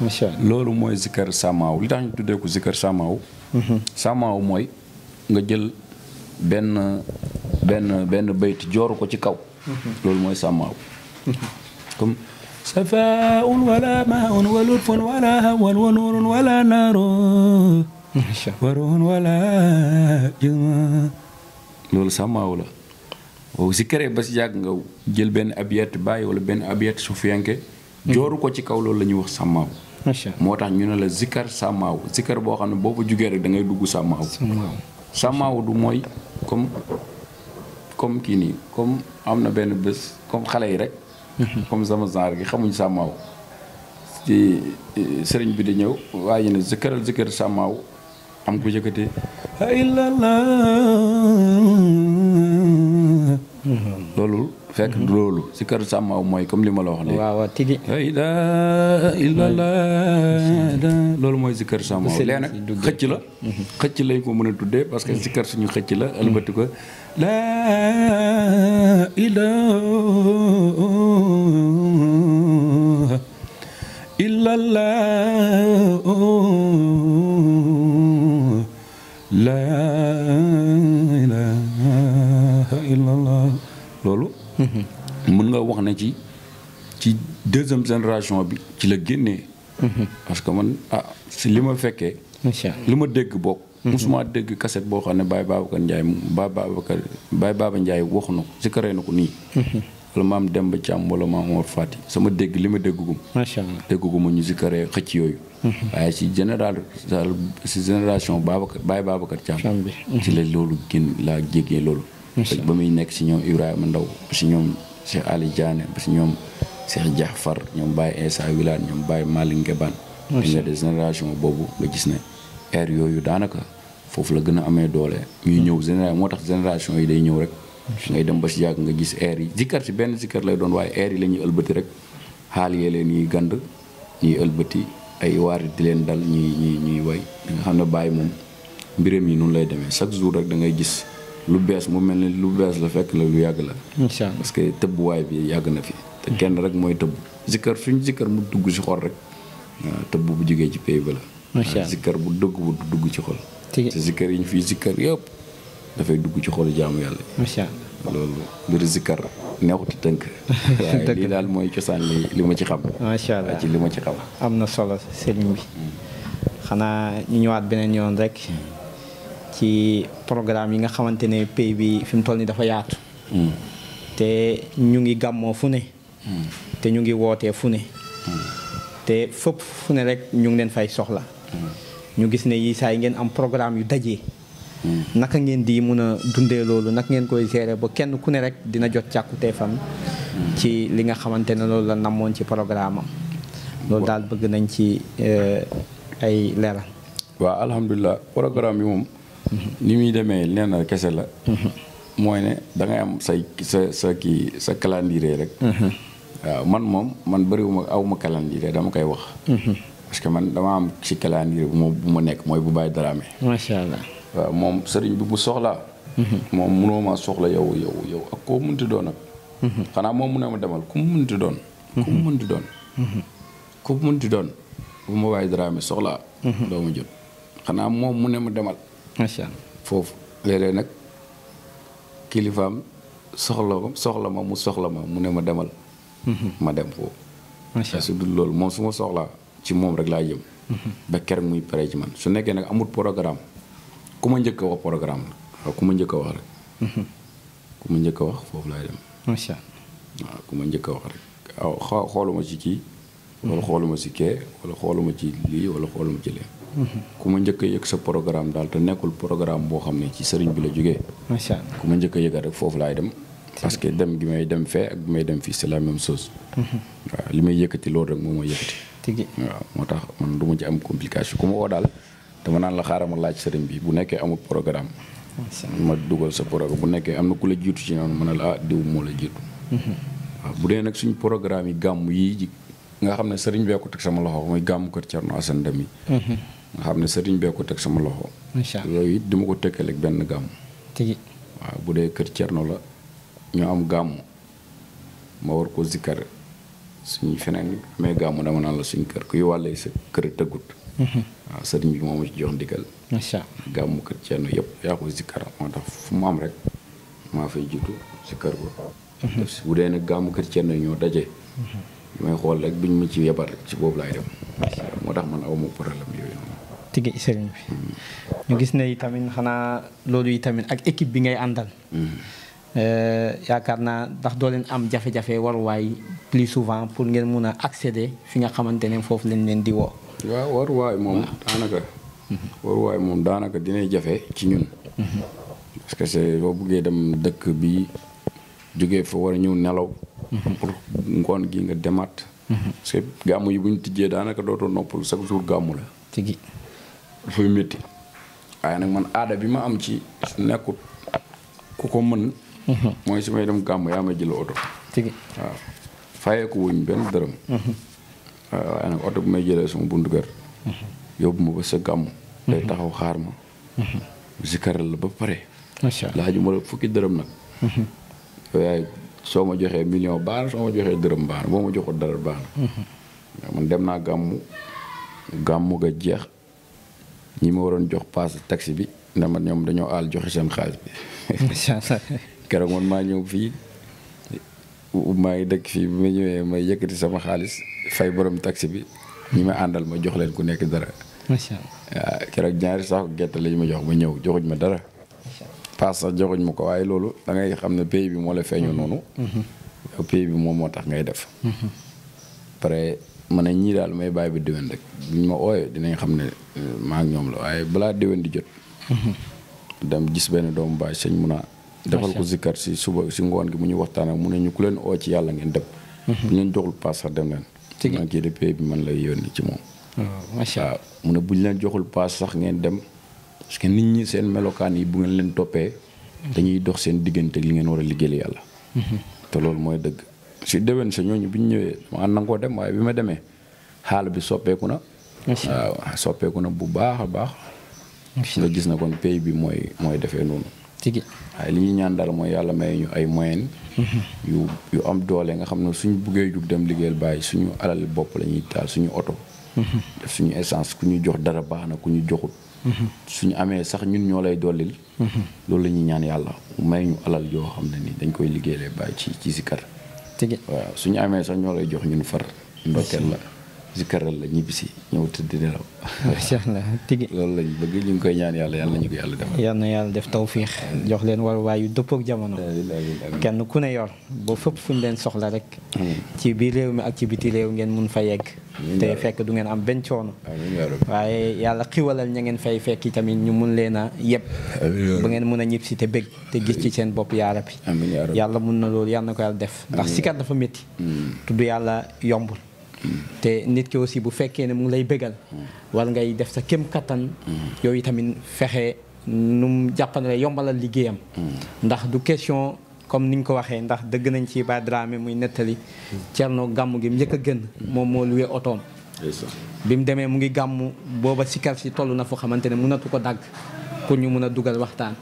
macha allah loolu mooy sikkar sàmmaaw li tax ñu tuddee ko sikkar sàmmaaw sàmmaaw mooy nga jël benn bayt jooru ko ci kaw loolu mooy sàmmaaw comme safaun wala maun wa lutfun wala hawan wa nuurun wala naarun waroon wala jëma loolu sàmmaaw la waaw si këree ba si yàgg nga jël benn abiyat bàyyi wala benn abiyat su fiyanke jooru ko ci kaw loolu la ñuy wax sàmmaaw moo tax ñu ne la zikkar sàmmaaw zikkar boo xam ne boo fa jugee rek da ngay dugg sàmmaaw sàmmaaw du mooy comme kii nii comme am na benn bés comme xale yi rek comme sama genre gi xamuñ sàmmaaw ci sëriñ bi di ñëw waaye ne zikkaral zikkar sàmmaaw am ko yëkkatee illallah loolu fekk loolu zikkar sàmmaaw mooy comme li ma la wax léegi waaw tigi illallah loolu mooy zikkar sàmmaaw léegi nag xëcc la xëcc lañ ko mën a tuddee parce que zikkar suñu xëcc la albati ko laa ilaha illallah laa ilaha illallah loolu mën nga wax ne ci deuxième génération bi ci la génnee parce que man si li ma fekkee li ma dégg bokk musuma dégg kaset boo xam ne Baye Babacar Ndiaye Baye Baba Ndiaye waxu na ko si karee na ko nii wala maam Demba Thiam wala maam Omar Fati sama dégg li ma déggugum macha allah dégguguma ñu si karee xëcc yooyu waaye si génération Baye Babacar Thiam ci la loolu génn laa jéggee loolu ba muy nekk si ñoom Ibrahima Ndaw ba si ñoom Cheikh Ali Diané ba si ñoom Cheikh Jaafar ñoom Baye Issa Wilane ñoom Baye Malick Ngebane nga de génération boobu nga gis ne air yooyu daanaka foofu la gën a amee doole ñuy ñëw génération moo tax génération yi day ñëw rek ngay dem ba si yàgg nga gis air yi zikkar si benn zikkar lay doon waaye air yi la ñuy ëlbati rek xaal yee leen ñuy gand ñuy ëlbati ay waari di leen dal ñuy way nga xam ne bàyyi moom mbiram yi noonu lay demee chaque jour rek da ngay gis lu bees mu mel ni lu bees la fekk la lu yàgg la parce que tëbbuwaay bi yàgg na fi te kenn rek mooy tëbb zikkar suñ zikkar mu dugg si xol rek waaw tëbb bu jógee ci pays ba la zikkar bu dugg bu dugg ci xol te zikkar yi ñu fii zikkar yëpp dafay dugg ci xolu jaamu yàlla macha allah loolu mbiru zikkar neexuti tënk waaye lii daal mooy cosaan li ma ci xam macha allah ci li ma ci xam am na solo sëriñ bi xanaa ñu ñëwaat beneen yoon rek ci programme yi nga xamante ne pays bi fi mu toll ni dafa yaatu te ñu ngi gàmmoo fu ne te ñu ngi wootee fu ne te fépp fu ne rek ñu ngi leen fay soxla ñu gis ne yi saa yi ngeen am programme yu dajee naka ngeen di mun a dundee loolu naka ngeen koy gérer ba kenn ku ne rek dina jot càkkuteefam ci li nga xamante ne loolu la namoon ci programme am loolu daal bëgg nañ ci ay leeral. waaw alhamdulilah programme bi moom ni muy demee lenn kese la mooy ne da ngay am sa calendrier rek waaw man bëriwuma awma calendrier dama koy wax parce que man dama am ci calendrier bu ma nekk mooy bu Baye Dramé macha allah waaw moom sëriñ bi bu soxlaa moom mënoo maa soxla yow ak koo mënti doon ak xanaa moom mu ne ma demal ku mu mënti doon bu ma Baye Dramé soxlaa doo ma jot xanaa moom mu ne ma demal macha allah foofu léeg-léeg nag kilifaam soxla ma mu soxla ma mu ne ma demal ma dem foofu su dul loolu moom su ma soxlaa ci moom rek laa jëm ba keroog muy pare ci man su nekkee nag amul programme ku ma njëkk a wax programme la waaw ku ma njëkk a wax rek. ku ma njëkk a wax foofu laay dem. macha allah waaw ku ma njëkk a wax rek waaw xooluma ci kii. wala xooluma ci kee wala xooluma ci lii wala xooluma ci lee. ku ma njëkk a yëg sa programme daal te nekkul programme boo xam ne ci sëriñ bi la jógee. macha allah ku ma njëkk a yëgal rek foofu laay dem. parce que dem gi may dem fee ak bi may dem fii c'est la même chose. waaw li may yëkkati loolu rek moom mooy yëkkati. tigi waaw moo tax man du ma ci am complication ku ma woo daal dama naan la xaaral ma laaj sëriñ bi bu nekkee amul programme. ma dugal sa programme bu nekkee am na ku la jiitu ci noonu ma ne la diw moo la jiitu. waaw bu dee nag suñ programme yi gàmm yii nga xam ne sëriñ bee ko teg sama loxo muy gàmm kër Thierno Assane Deme yi. nga xam ne sëriñ bee ko teg sama loxo. macha allah yooyu it dima ko tëkkaleeg benn gàmm. tigi waaw bu dee kër Thierno la ñu am gàmm ma war ko zikkar suñu feneen amee gàmm dama naan la suñ kër kuy wàllee sa kër tëggut. waaw sëriñ bi moo ma ci jox ndigal. macha allah gàmmu kër Thierno yëpp yaa ko zikkar moo tax fu mu am rek maa fay jiitu si kër ko. bu dee nag gàmmu kër Thierno ñoo daje. may xool rek duñ ma ci yebal rek ci boobu laay dem. moo tax man awma problème yooyu noonu. tigi sëriñ bi ñu gis ne tamit xanaa loolu yi tamit ak équipe bi ngay àndal. yaakaar naa ndax doo leen am jafe-jafe waruwaay plus souvent pour ngeen mun a accéder fi nga xamante ne foofu lañ leen di woo. waaw waruwaay moom daanaka. waruwaay moom daanaka dinay jafe ci ñun. parce que c'est boo buggee dem dëkk bi jógee fa war a ñëw nelaw. pour ngoon gi nga demaat. parce que gàmmu yi bu ñu tijjee daanaka dootoo noppal chaque jour gàmmu la. tigi dafay métti waaye nag man aada bi ma am ci nekkut ku ko mën. mooy su may dem gàmmu yaa may jël oto. tigi waaw fayeeku wuñ benn dërëm. waaw waaye nag oto bi may jëlee sama buntu kër. yóbbu ma ba sa gàmmu. day taxaw xaar ma. zikaral la ba pare. macha allah laaju ma la fukki dërëm nag. yow yaay soo ma joxee million baax na soo ma joxee dërëm baax na boo ma joxul dara baax na. man dem naa gàmmu ga jeex ñi ma waroon jox paas taxi bi ne ma ñoom dañoo aal joxe seen xaalis bi. macha allah keroog man maa ñëw fii maa ngi dëkk fii bi ma ñëwee may yëkkati sama xaalis fay borom taxi bi ñi ma àndal ma jox leen ku nekk dara. macha allah waaw keroog ñaari saako gerte lañ ma jox ma ñëw joxuñ ma dara. paas sax joxuñ ma ko waaye loolu da ngay xam ne pays bi moo la feeñu noonu. yow pays bi moom moo tax ngay def. pare ma ne ñii daal may bàyyi ba déwén rek buñ ma ooyee dinañ xam ne maa ngi ñoom la waaye balaa déwén di jot. dem gis benn doomu baay sëñ mun a defal ko zikkar si suba si ngoon gi mu ñu waxtaan ak mu ne ñu ku leen oo ci yàlla ngeen dem. bu leen joxul paas sax dem leen. ci man kii de pays bi man lay yónni ci moom. macha allah waaw mu ne buñ leen joxul paas sax ngeen dem. parce que nit ñi seen melokaan yi bu ngeen leen toppee dañuy dox seen diggante li ngeen war a liggéeyal yàlla. te loolu mooy dëgg si déwén sa ñooñu bi ñu ñëwee ma nangoo dem waaye bi ma demee xaal bi soppeeku na. waaw soppeeku na bu baax a baax. nga gis na kon pays bi mooy defee noonu. tigi waaye li ñuy ñaan daal mooy yàlla may ñu ay moyens. yu am doole nga xam ne suñu buggee jug dem liggéeyal bàyyi suñu alal bopp la ñuy taal suñu oto. def suñu essence ku ñu jox dara baax na ku ñu joxut. suñu amee sax ñun ñoo lay dollil. loolu la ñuy ñaan yàlla may ñu alal yoo xam ne ni dañ koy liggéeyee bàyyi ci zikar. tigi waaw suñu amee sax ñoo lay jox ñun far ndokkeel la zikaral la ñibbisi ñëw tëdd nelaw. macha allah tigi loolu lañ bëgg ñu ngi koy ñaan yàlla nañu ko yàlla defal. yal na yàlla def tawfiix jox leen waruwaay yu dëppook jamono. kenn ku ne yor ba fépp fu ñu leen soxla rek. ci biir réew mi ak ci biti réew ngeen mun fa yegg. te fekk du ngeen am benn coono. waaye yàlla xiwalal ña ngeen fay fekk tamit ñu mun leen a yëpp. ba ngeen mun a ñib si te bëgg te gis ci seen bopp yaa rabbi. yàlla mun na loolu yàlla na ko yàlla def. ndax sikar dafa métti. tudd yàlla yombul. te nit ki aussi bu fekkee ne mu ngi lay bégal war ngay def sa kem kattan yooyu tamit fexe nu mu jàppale yombalal liggéeyam ndax du question comme ni ñu ko waxee ndax dëgg nañ ci ba Dramé muy nettali Thierno gàmmu gi mu njëkk a gën moom moo luwee otoom bi mu demee mu ngi gàmmu booba sikar si toll na foo xamante ne mënatu ko dagg pour ñu mun a dugal waxtaan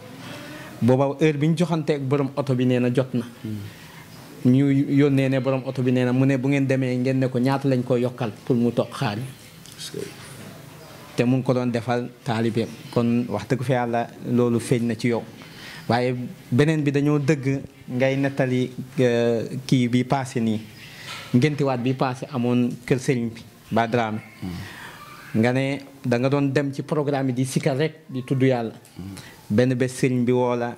booba heure bi ñu joxanteeg borom oto bi nee na jot na ñu yónnee ne borom oto bi nee na mu ne bu ngeen demee ngeen ne ko ñaata lañ ko yokkal pour mu toog xaar te mu ngi ko doon defal taalibeem kon wax dëgg fa yàlla loolu feeñ na ci yow waaye beneen bi dañoo dëgg ngay nettali kii bi paase nii ngentiwaat bi paase amoon kër sëriñ bi ba Dramé nga ne da nga doon dem ci programme yi di sikar rek di tudd yàlla benn bés sëriñ bi woo la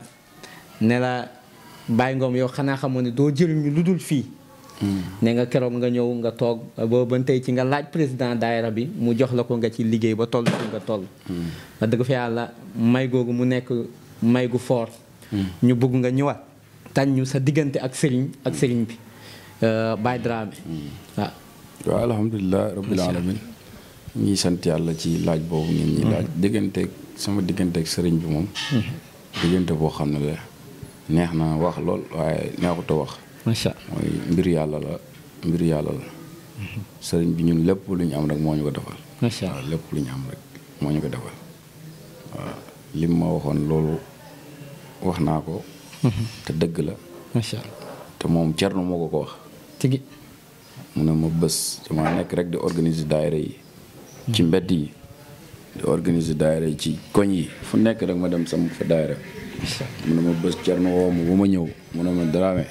ne la Baye Ngom yow xanaa xamoon ne doo jëriñu lu dul fii ne nga keroog nga ñëw nga toog ba tey ci nga laaj président daayira bi mu jox la ko nga ci liggéey ba toll fi nga toll nga dëgg fa yàlla may googu mu nekk may gu fort ñu bëgg nga ñëwaat tañ ñu sa diggante ak sëriñ bi Baye Dramé waaw alhamdulilah rabbil alamin ñuy sant yàlla ci laaj boobu ngeen ñi laaj digganteeg sama digganteeg sëriñ bi moom diggante boo xam ne la neex na wax lool waaye neexut a wax macha allah mooy mbir yàlla la sëriñ bi ñun lépp lu ñu am rek moo ñu ko defal macha allah waaw lépp lu ñu am rek moo ñu ko defal waaw lim ma waxoon loolu wax naa ko te dëgg la macha allah te moom Cerno moo ko wax tigi mu ne ma bés dama nekk rek di organiser daayira yi ci mbedd yi di organiser daayira yi ci koñ yi fu nekk rek ma dem sama fa daayira mu ne ma bés Cerno woo ma bu ma ñëw mu ne ma Dramé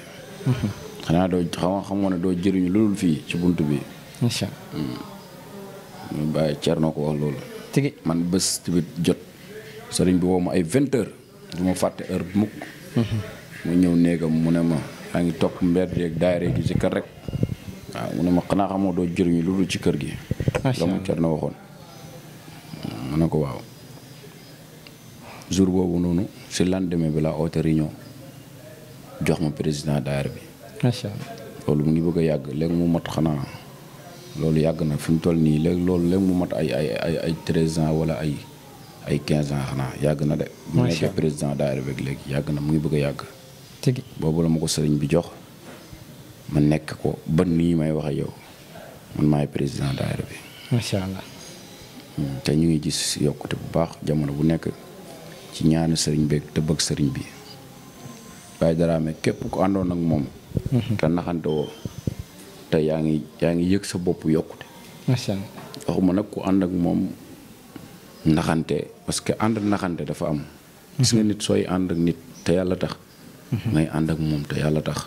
xanaa doo xamoon ne doo jëriñu loolu fii ci bunt bi macha allah mu bàyyi Cerno ko wax loolu tigi man bés tamit jot sëriñ bi woo ma ay 20 heures du ma fàtte heure bu mukk mu ñëw néegam mu ne ma yaa ngi topp mbedd yeeg daayira gi ci kër rek waaw mu ne ma xanaa xamoo doo jëriñu lu dul ci kër gi la mu Cerno waxoon mu ne ko waaw jour boobu noonu si lendemain bi la oote réunion jox ma président daayira bi macha allah loolu mu ngi bëgg a yàgg léegi mu mat xanaa loolu yàgg na fi mu toll nii léegi mu mat ay 13 ans wala ay 15 ans xanaa yàgg na de mu nekkee président daayira bi léegi yàgg na mu ngi bëgg a yàgg tigi boobu la ma ko sëriñ bi jox ma nekk ko ba nii may wax ak yow man maay président daayira bi macha allah te ñu ngi gis yokkute bu baax jamono bu nekk ci ñaani sëriñ beeg te bëgg sëriñ bi Baye Dramé képp ku àndoon ak moom te naxante woo te yaa ngi yëg sa bopp yokkute macha allah waxuma nag ku ànd ak moom naxante parce que ànd naxante dafa am gis nga nit sooy ànd ak nit te yàlla tax ngay ànd ak moom te yàlla tax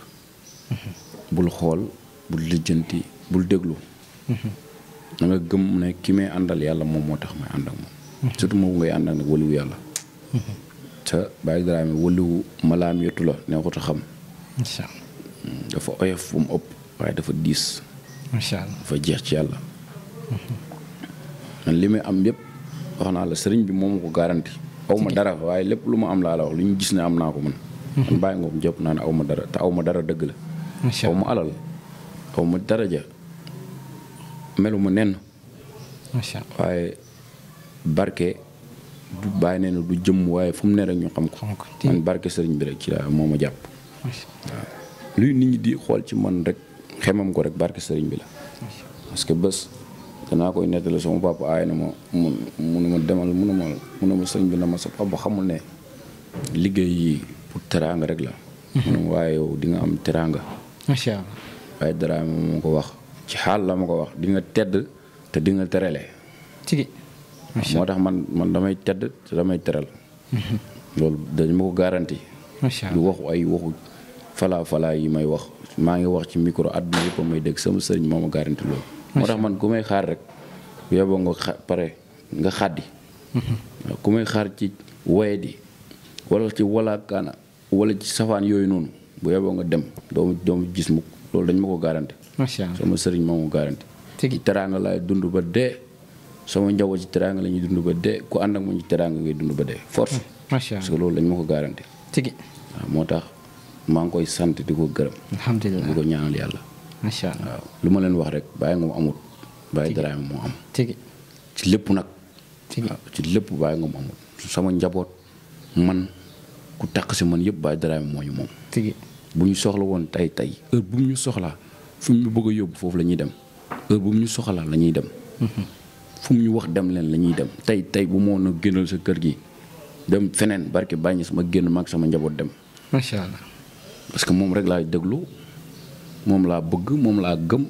bul xool bul lijjanti bul déglu da nga gëm ne ki may àndal yàlla moom moo tax may ànd ak moom surtout moom ngay ànd ak nag waliwu yàlla te Baye Dramé waliwu malaam yottu la neexut a xam macha allah dafa oyof fu mu ëpp waaye dafa diis macha allah dafa jeex ci yàlla man li may am yëpp wax naa la sëriñ bi moom ko garanti aw ma dara waaye lépp lu ma am laa la wax lu ñu gis ne am naa ko man Baye Ngom jëpp naa ne aw ma dara te aw ma dara dëgg la aw ma alal aw ma daraja melu ma nenn macha allah waaye barke du bàyyi nee na du jëmm waaye fu mu ne rek ñu xam ko man barke sëriñ bi rek ci laa moo ma jàpp waaw luy nit ñi di xool ci man rek xemam ko rek barke sëriñ bi la parce que bés danaa koy nettali sama papa aay na ma mu ne ma demal mu ne ma sëriñ bi na ma sa papa xamul ne liggéey yi pour teraanga rek la mu ne ma waaye yow di nga am teraanga macha allah Baye Dramé moo ko wax ci xaal la ma ko wax di nga tedd te di nga terale tigi moo tax man damay tedd te damay teral loolu dañ ma ko garanti macha allah du waxu ay waxu falaa yi may wax maa ngi wax ci micro àdduna yëpp may dégg sama sëriñ moo ma garanti loolu moo tax man ku may xaar rek bu yeboo nga pare nga xaddi ku may xaar ci waye di wala ci walaakaana wala ci safaan yooyu noonu bu yeboo nga dem doomu gis mukk loolu dañ ma ko garanti macha allah sama sëriñ moo ma garanti ci teraanga laay dund ba dee sama njaboot ci teraanga la ñuy dund ba dee ku ànd ak mu ci teraanga ngay dund ba dee force macha allah parce que loolu dañ ma ko garanti tigi waaw moo tax maa ngi koy sant di ko gërëm alhamdulilah di ko ñaanal yàlla macha allah waaw lu ma leen wax rek Baye Ngom amut Baye Dramé moo am tigi ci lépp nag tigi waaw ci lépp Baye Ngom amut sama njaboot man ku takk si man yëpp Baye Dramé moo ñu moom tigi bu ñu soxla woon tey heure bu mu ñu soxlaa fu mu ñu bëgg a yóbbu foofu la ñuy dem heure bu mu ñu soxlaa la ñuy dem fu mu ñu wax dem leen la ñuy dem tey bu moo na génnal sa kër gi dem feneen barke bàññi sama génn mag sama njaboot dem macha allah parce que moom rek laay déglu moom laa bëgg moom laa gëm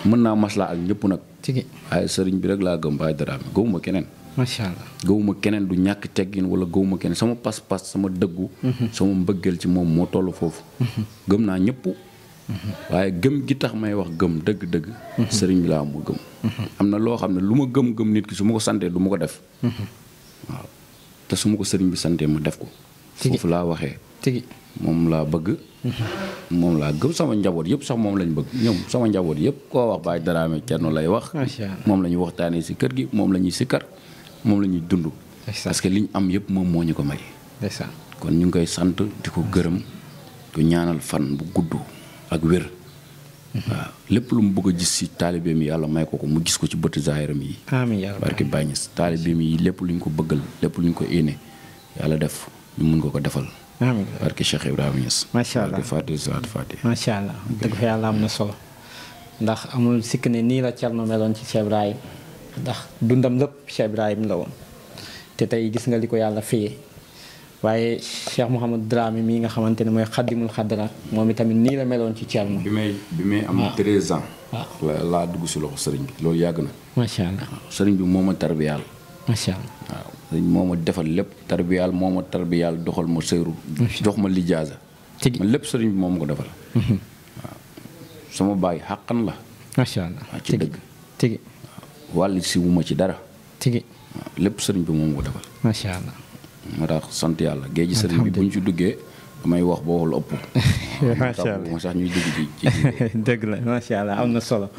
mën naa maslaa ak ñëpp nag tigi waaye sëriñ bi rek laa gëm Baye Dramé gëwuma keneen macha allah gëwuma keneen du ñàkk teggin wala gëwuma keneen sama pas-pas sama dëggu sama mbëggeel ci moom moo toll foofu gëm naa ñëpp waaye gëm gi tax may wax gëm dëgg-dëgg sëriñ bi laa mu gëm am na loo xam ne lu ma gëm nit ki su ma ko santee du ma ko def waaw te su ma ko sëriñ bi santee ma def ko foofu laa waxee moom laa bëgg moom laa gëm sama njaboot yëpp sax moom lañ bëgg ñoom sama njaboot yëpp koo wax Baye Dramé Thierno lay wax moom la ñuy waxtaanee si kër gi moom la ñuy sikkar moom la ñuy dund parce que liñ am yëpp moom moo ñu ko may kon ñu ngi koy sant di ko gërëm ko ñaanal fan bu gudd ak wér waaw lépp lu mu bëgg a gis si taalibeem yi yàlla may ko mu gis ko ci bëtt zaahiram yi barki Baye Niass taalibeem yi lépp lu ñu ko bëggal lépp lu ñu ko éene yàlla def ñu mun ko defal amiin barke Cheikh Ibrahima Niass. macha allah barke Fatou Sade Fatou. macha allah dëgg fa yàlla am na solo ndax amul sikk ne nii la Thierno meloon ci Cheikh Ibrahima ndax dundam lépp Cheikh Ibrahima la woon te tey gis nga li ko yàlla fayee waaye Cheikh Mouhamadou Dramé mii nga xamante ne mooy xaddimul xaddaraat moom itamit nii la meloon ci Thierno. bi may am 13 ans. laa dugg si loxo sëriñ bi loolu yàgg na. macha allah sëriñ bi moo ma tarbiyaal. macha allah waaw sëriñ moo ma defal lépp tarbiyaal moo ma tarbiyaal doxal ma sëyru jox ma lijaasa man lépp sëriñ bi moo ma ko defal waaw sama baay xàqan la macha allah waaw ci dëgg tigi wàll si wu ma ci dara tigi waaw lépp sëriñ bi moo ma ko defal macha allah moo tax sant yàlla géej gi sëriñ bi bu ñu ci duggee damay wax boo waxul ëpp macha allah moo sax ñuy dugg ci dëgg la macha allah am na solo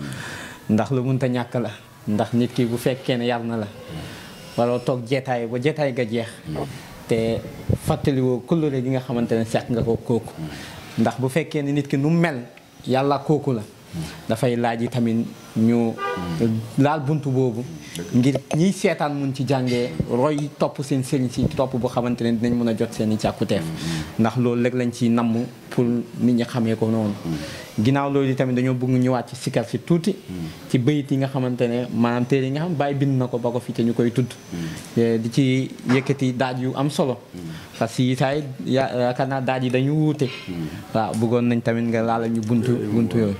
ndax lu mënta ñàkk la ndax nit ki bu fekkee ne yar na la wala toog jeetaay ba jeetaay ga jeex te fàttaliwoo kóllëre gi nga xamante ne seq nga ko kooku ndax bu fekkee ne nit ki nu mel yàlla kooku la dafay laaj yi tamit ñu laal buntu boobu ngir ñiy seetaan mun ci jàngee roy topp seen sëriñ si topp bu xamante ne dinañ mën a jot seen i càkkuteef ndax loolu rek lañ ciy namm pour nit ñi xamee ko noonu ginnaaw loolu tamit dañoo bëgg ñëwaat ci sikar si tuuti ci bayit yi nga xamante ne maanaam téere yi nga xam bàyyi bind na ko ba ko fi te ñu koy tudd di ci yëkkati daaj yu am solo parce que yi taay yaakaar naa daaj yi dañu wuute waaw bëggoon nañ tamit nga laala ñu buntu yooyu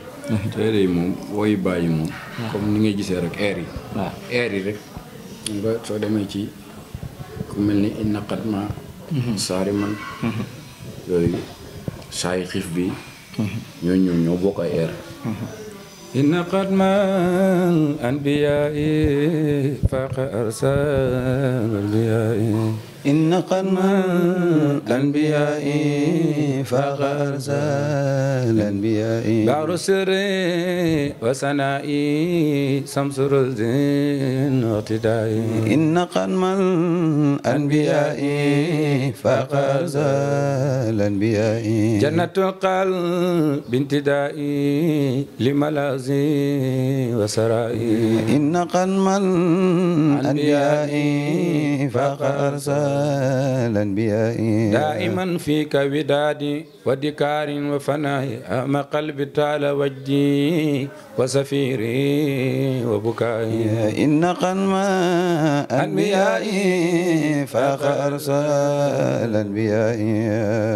téere yi moom wooyu bàyyi moom comme ni ngay gisee rek air yi waaw air yi rek nga soo demee ci ku mel ni inna qadma saari man yooyu saay xiif bi ñooñu ñoo bokk ay air inna qadma anbiya'i faqa arsal anbiya'i inna qadma anbiya'i faqa arsal anbiya'i ba'ru sirri wa sana'i samsu ruzdin iqtida'i inna qadma anbiya'i faqa arsal anbiya'i jannatul qalbi intida'i limalazi wa sara'i inna qadma anbiya'i faqa arsal الأنبياء دائما فيك ودادي ودكار وفناء أما قلبي تعالى وجدي وسفيري وبكائي إن قدم أنبيائي فاق أرسال أنبيائي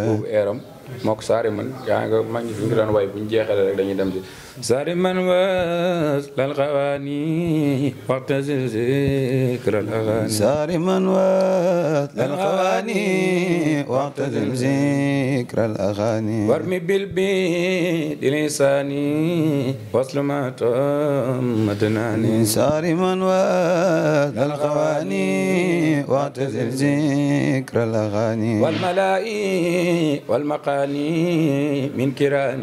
boobu eeram moo ko saari man yaa nga mag ñi fi ngi daan way bu ñu jeexalee rek dañuy dem ci saari man was lal xawaani waxtazil zikr al aghani saari man was lal xawaani waxtazil zikr al aghani warmi bil bi di lisaani waslu ma tamadnani saari man was lal xawaani waxtazil zikr al aghani wal malaa'i wal maqaani من كران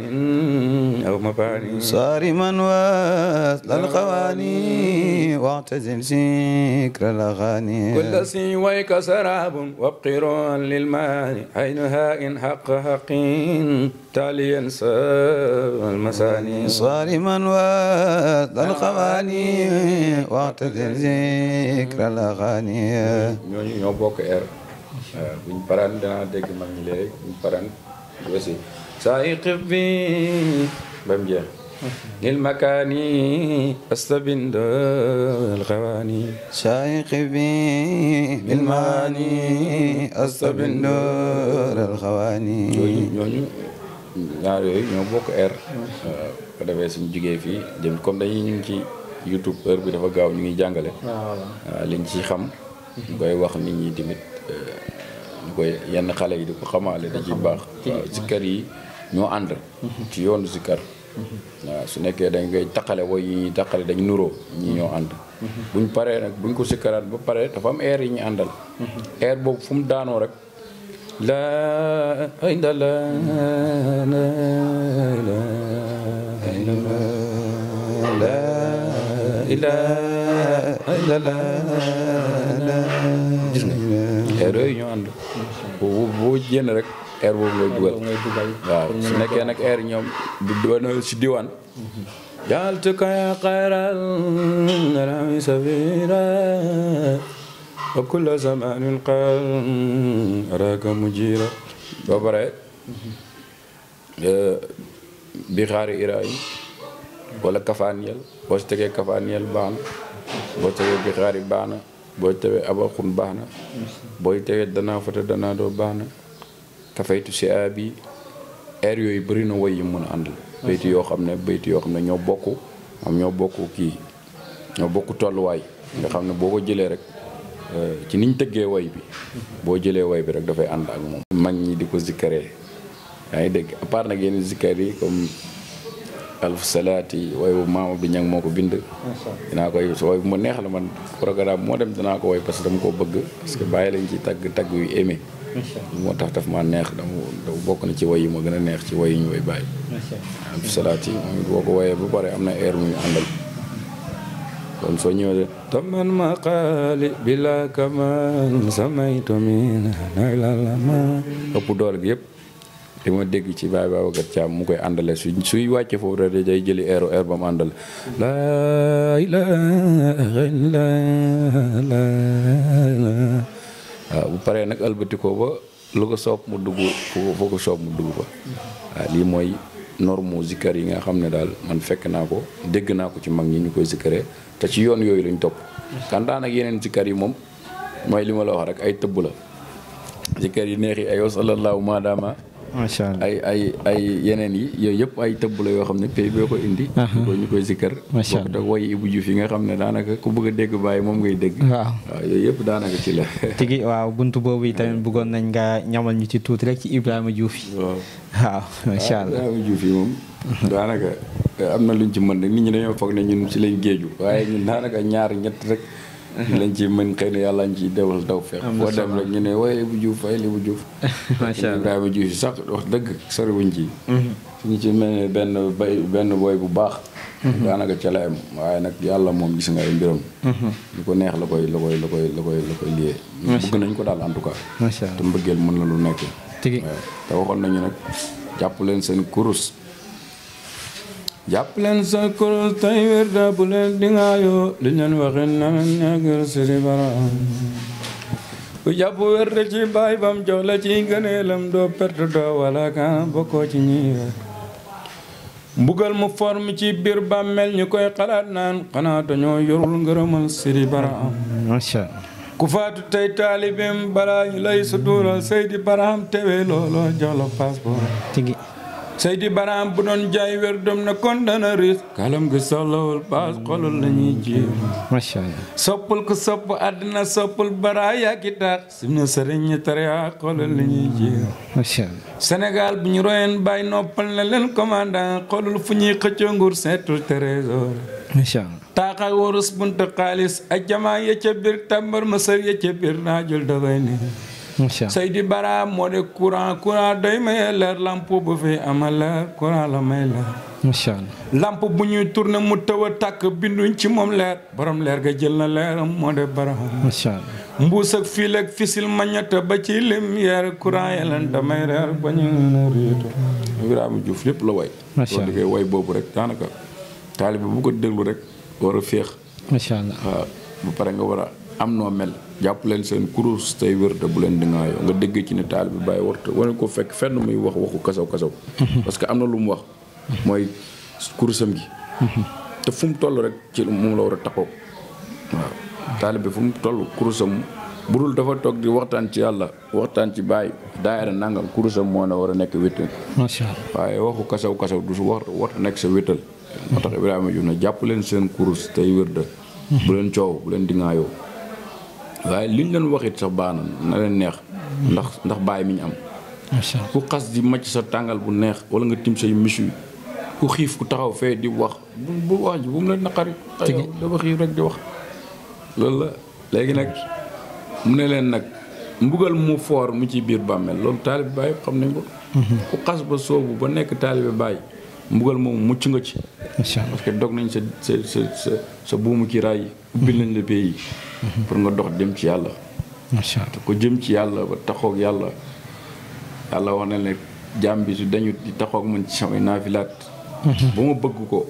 أو مباني صارما وصل القواني واعتزل ذكر الأغاني كل سويك سراب وابقر للمال عينها إن حق حق تاليا المساني صارما وصل القواني واعتزل ذكر الأغاني ñoo bokk air buñ paraan danaa dégg mag ñi léegi buñ paraan aussi سائق بي بمجا للمكاني استبند الغواني شايق بي بالمعاني استبند الغواني ñooñu ñaar yooyu ñoo bokk air ko defee suñu jugee fii jëm comme dañuy ñu ngi ci YouTube heure bi dafa gaaw ñu ngi jàngale waaw liñ ci xam ñu koy wax nit ñi tamit ñu koy yenn xale yi di ko xamaale da ciy baax waaw ci kër yi ñoo ànd ci yoonu zikar waaw su nekkee dañ koy taqale woy yi ñuy taqale dañ nuroo ñii ñoo ànd buñ paree nag buñ ko sikkaraat ba pare dafa am air yi ñu àndal air boobu fu mu daanoo rek la gis nga air yooyu ñoo ànd boo génn rek air boobu ngay dugal waaw su nekkee nag air ñoom du doon si diwaan jaaltuka ya xayral alami sabira wa kulla zamanin qal araka mujira ba pare bi xaari ira yi wala kafaan yel boo si tegee kafaan yel baax na boo tegee bi xaari baax na boo tegee abaxun baax na booy tegee danaa fata danaa doo baax na kafaytu si abi air yooyu bëri na woy yi mën a àndal bayti yoo xam ne ñoo bokk kii ñoo bokk tolluwaay nga xam ne boo ko jëlee rek ci niñ tëggee woy bi boo jëlee woy bi rek dafay ànd ak moom mag ñi di ko zikkaree yaa ngi dégg à part nag yenn zikkar yi comme alf salaati woy bu maama bi ñang moo ko bind dinaa koy woy bu ma neex la man programme moo dem dinaa ko woy parce que dama ko bëgg parce que bàyyi lañ ci tagg yu aimé moo tax daf ma neex dama bokk na ci woy yi ma gën a neex ci woy yi ñu woy bàyyi alf salaati moom it boo ko woyee ba pare am na air muy àndal kon soo ñëwee taman maqaali bila kaman samaytu min naylama ëpp doole gi yëpp li ma dégg ci Baye Babacar Thiam mu koy àndale suy wàcce foofu rek day jëli air ba mu àndal laa ilaaha illallaah waaw bu paree nag albatikoo ba lu ko soob mu dugg foo ko soob mu dugg fa waaw lii mooy norme zikkar yi nga xam ne daal man fekk naa ko dégg naa ko ci mag ñi ñu koy zikkaree te ci yoon yooyu lañ topp kantaan ak yeneen zikkar yi moom mooy li ma la wax rek ay tëbb la zikkar yi neex yi ayoo sallallahu maadama macha allah ay yeneen yi yooyu yëpp ay tëbb la yoo xam ne pays boo ko indi ñu koy zikkar macha allah bokk ak woy Ibou Diouf yi nga xam ne daanaka ku bëgg a dégg bàyyi moom ngay dégg waaw yooyu yëpp daanaka ci la tigi waaw buntu boobu yi tamit bëggoon nañ nga ñamal ñu ci tuuti rek ci Ibrahima Diouf yi waaw macha allah Ibrahima Diouf yi moom daanaka am na luñ ci mën rek nit ñi dañoo foog ne ñun ci lañ géeju waaye ñun daanaka ñaar ñett rek lañ ci mën xëy na yàlla ñu ciy dewal daw fekk boo dem rek ñu ne waaye Ibou Diouf waaye Ibou Diouf macha allah Ibrahima Diouf yi sax wax dëgg sori wuñ ci ñu ci mel ne benn booy bu baax daanaka ca la am waaye nag yàlla moom gis nga ay mbiram lu ko neex la koy liyee bëgg nañ ko daal en tout cas macha allah te mbëggeel mën na lu nekk tigi te waxoon nañu nag jàpp leen seen kurus jàpp leen sa kurus tey wér da bu leen dingaayoo li leen waxin na leen ñaagër sëri bara ku jàpp wér da ci baay bam jox la ci gëneelam doo perte doo wala ka bokkoo ci ñi mbugal mu forme ci biir bàmmeel ñu koy xalaat naan xanaa dañoo yorul ngërëmal sëri bara macha allah ku faatu tey taalibeem balaa ñu lay su duural Seydi Barham tewe looloo jox la passeport tigi Seydi Barham bu doon jaay wér dom na kon dana ris kalam gi soxlawul paas xolul la ñuy jéem macha allah soppul ku sopp àddina soppul bara yaaki tax suñu sëriñ ñi tariya xolul la ñuy jéem macha allah Sénégal bu ñu royeen bàyyi noppal na leen commandant xolul fu ñuy xëccoo nguur seetul trésor macha allah taaxa wurus buntu xaalis ak jamaa ya ca biir tàmbar ma sër ya ca biir naa jël dafay ne macha allah Seydi Barham moo de courant doy maye leer lamp bu fi ama leer courant la may leer macha allah lamp bu ñuy tourné mu tëw a tàkk binduñ ci moom leer borom leer ga jël na leeram moo de Barham macha allah mbuus ak fiil ak fisil mañata ba ci lumière courant ya leen damay reer ba ñu na réeto Ibrahima Diouf lépp la way macha allah woy boobu rek daanaka taalibe bu ko déglu rek war a féex macha allah waaw bu pare nga war a am noo mel jàpp leen seen kurus tey wér te bu leen dingaayoo nga dégg ci ne taal bi bàyyi warta wane ko fekk fenn muy wax waxu kasaw parce que am na lu mu wax mooy kurusam gi te fu mu toll rek ci moom la war a taxaw waaw taal bi fu mu toll kurusam bu dul dafa toog di waxtaan ci yàlla waxtaan ci bàyyi daayira nangam kurusam moo na war a nekk wéttal macha allah waaye waxu kasaw du su war a nekk sa wéttal moo tax Ibrahima Diouf na jàpp leen seen kurus tey wér de bu leen coow bu leen dingaayoo waaye liñ leen waxit sax baax na leen neex ndax bàyyi mi ñu am macha allah ku xas di macc sa tàngal bu neex wala nga tim say michu ku xiif ku taxaw fee di wax bu wax ji bu mu la naqari. yow dafa xiif rek di wax loolu la léegi nag mu ne leen nag mbugal mu foor mu ci biir bàmmeel loolu taalibe Baay xam nañ ko. ku xas ba soobu ba nekk taalibe Baay mbugal moom mucc nga ci. macha allah parce que dog nañ sa buumu ci raay yi. ubbil nañ la pay yi. pour nga dox dem ci yàlla. macha allah ko jëm ci yàlla ba taxoog yàlla yàlla wax na ne jaam bi su dañu di taxoog man ci samay naafilaat. ba ma bëgg ko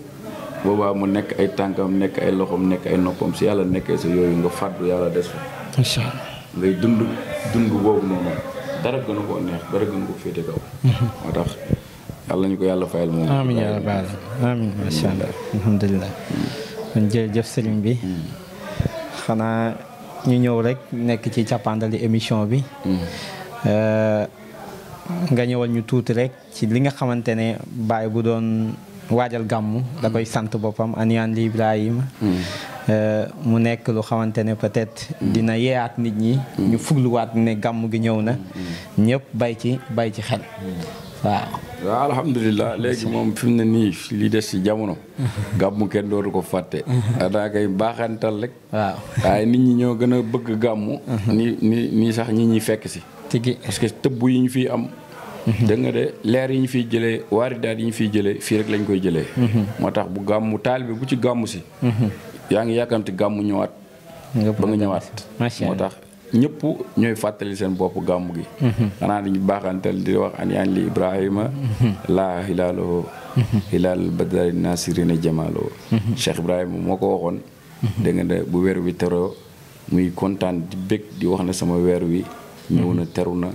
boobaa mu nekk ay tànkam nekk ay loxoom nekk ay noppam si yàlla nekkee sa yooyu nga fàddu yàlla des fa. macha allah ngay dund boobu noonu dara gën a koo neex dara gën ko féete kaw. moo tax yàlla ñu ko yàlla fayal moom. amiin yaa rabbal aalamiin macha allah alhamdulilah. kon jërëjëf sëriñ bi. xanaa ñu ñëw rek nekk ci càppandali émission bi. nga ñëwal ñu tuuti rek ci li nga xamante ne Baay bu doon waajal gàmmu da koy sant boppam Anyaan li Ibrahima. mu nekk lu xamante ne peut-être dina yeeyaat nit ñi. ñu fugluwaat ne gàmmu gi ñëw na. ñëpp bay ci xel. waaw alhamdulilah léegi moom fi mu ne nii li des ci jamono. gàmmu kenn dootu ko fàtte. daa koy baaxantal rek. waaw waaye nit ñi ñoo gën a bëgg gàmmu. nii sax ñi ñuy fekk si. tigi parce que tëbb yi ñu fiy am. dégg nga de leer yi ñu fiy jëlee waaridaat yi ñu fiy jëlee fii rek lañ koy jëlee. moo tax bu gàmmu taalibe bu ci gàmmu si. yaa ngi yàkkamti gàmmu ñëwaat. ba nga ñëwaat. moo tax ñëpp ñooy fàttali seen bopp gàmmu gi. xanaa dañu baaxantal di wax Anyaan li Ibrahima. laa hilaaloo. hilaal badari nasirina jamaaloo. Cheikh Ibrahima moo ko waxoon. dégg nga de bu weer wi teroo muy kontaan di bég di wax ne sama weer wi. ñëw na teru na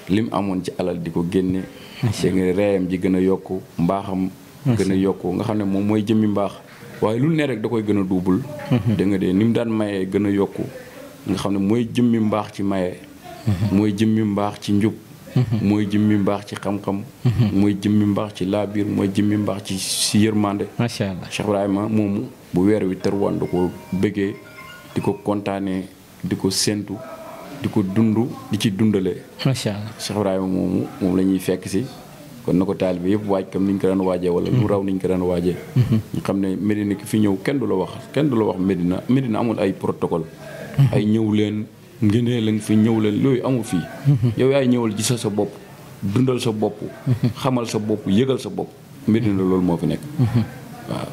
lim amoon ci alal di ko génne. dégg nga reeyam ji gën a yokku mbaaxam. gën a yokku nga xam ne moom mooy jëmmi mbaax. waaye lu ne rek da koy gën a duubul. dégg nga de ni mu daan mayee gën a yokku nga xam ne mooy jëmmi mbaax ci maye. mooy jëmmi mbaax ci njub. mooy jëmmi mbaax ci xam-xam. mooy jëmmi mbaax ci laabiir mooy jëmmi mbaax ci si yërmande. macha allah Cheikh Ibrahima moomu bu weer wi terwaan da ko bëggee di ko kontaanee di ko séentu di ko dund di ci dundale. macha allah Cheikh Ibrahima moomu moom la ñuy fekk si. kon na ko taalibe yëpp waaj comme ni ñu ko daan waajee wala lu raw ni ñu ko daan waajee. ñu xam ne Medina ki fi ñëw kenn du la wax Medina amul ay protocole. ay ñëw leen ngënee lañ fi ñëw leen loolu amul fii. yow yaay ñëwal gisa sa bopp dundal sa bopp. xamal sa bopp yëgal sa bopp. Medina loolu moo fi nekk. waaw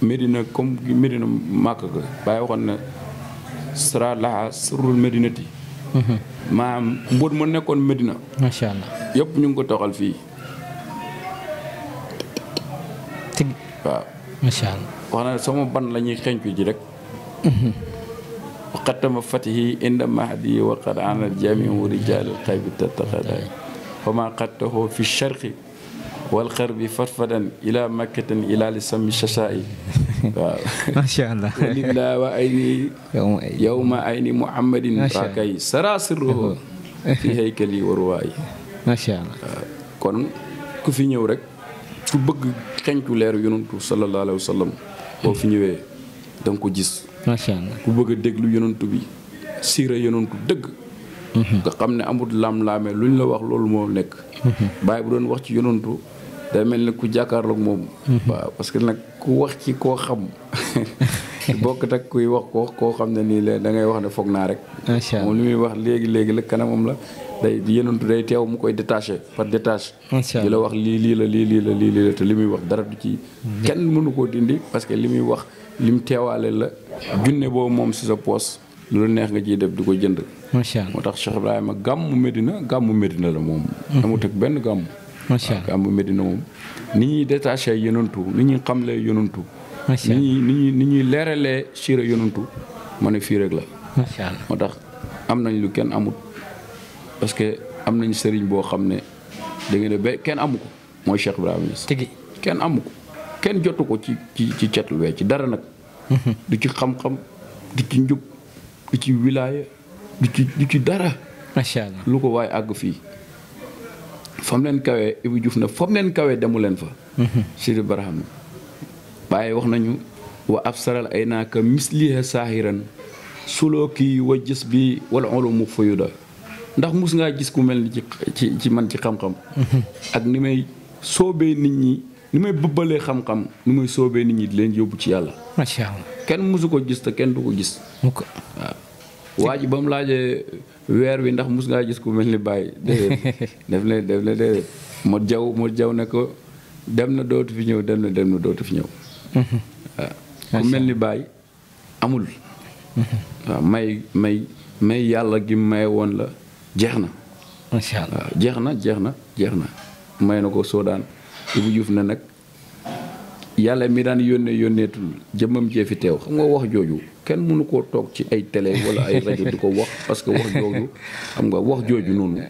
Medina comme Medina màkk ga bàyyi waxoon na sara laha surul Medinati. maanaam mbóot ma nekkoon Medina. macha allah yëpp ñu ngi ko toxal fii. waaw macha allah wax na sama ban la ñuy xeeñcu ji rek. xattama fatihi inda mahdi wa qad ana jamiu rijal xaybi tattaxadaay fa ma xattahu fi sharqi wal xarbi fatfadan ila makkatan ila li sami shashaai waaw macha allah walillah wa ayni yawma ayni muhammadin waa kay sara sirruhu fi haykali waruwaay macha allah kon ku fi ñëw rek ku bëgg xeñtu leeru yonantu sallallahu alayhi wa sallam boo fi ñëwee da nga ko gis. macha allah ku bëgg a déglu yonantu bi siira yonantu dëgg. nga xam ne amul lam-laame luñ la wax loolu moo nekk. Baay bu doon wax ci yonantu day mel ni ku jàkkaarloog moom. waaw parce que nag ku wax ci koo xam bokk tak kuy wax koo xam ne nii la da ngay wax ne foog naa rek. macha allah moom li muy wax léegi la kanamam la day yonantu day teew mu koy détaché par détache. di la wax lii la te li muy wax dara du ci. kenn mënu koo dindi parce que li muy wax. lim teewaale la junne boobu moom si sa poos lu la neex nga ciy def di ko jënd. macha allah moo tax Cheikh Ibrahima gàmmu Medina la moom. amut ak benn gàmmu. macha allah gàmmu Medina moom. ni ñuy détaché yonantu ni ñuy xamlee yonantu. macha allah ni ñuy leeralee siira yonantu ma ne fii rek la. macha allah moo tax am nañ lu kenn amut parce que am nañ sëriñ boo xam ne da ngeen ba kenn amu ko mooy Cheikh Ibrahima Niass. tigi kenn amu ko. kenn jotu ko ci cetul wee ci dara nag. du ci xam-xam du ci njub du ci wilaaya du ci dara. macha allah lu ko waaye àgg fii. fam leen kawee Ibou Diouf na fam leen kawee demu leen fa. Sidi Barham Baye wax nañu wa absaral ay naaka misliha saahiran suloo kii wa gis bi wala olomu fayuda ndax mus ngaa gis ku mel ni ci man ci xam-xam ak ni may soobee nit ñi ni may bëbbalee xam-xam ni may soobee nit ñi di leen yóbbu ci yàlla. macha allah kenn musu ko gis te kenn du ko gis. waaw waa ji ba mu laajee weer wi ndax mus ngaa gis ku mel ni Baye déedéet def na déedéet moo jaw ne ko dem na dootu fi ñëw dem na dootu fi ñëw. waaw ku mel ni Baye amul. waaw may yàlla gi may woon la jeex na. macha allah waaw jeex na may na ko Soodaan Ibou Diouf na nag yàlla mi daan yónneetul jëmmam jee fi teew xam nga wax jooju kenn mënu koo toog ci ay télé wala ay rajo di ko wax parce que wax jooju xam nga wax jooju noonu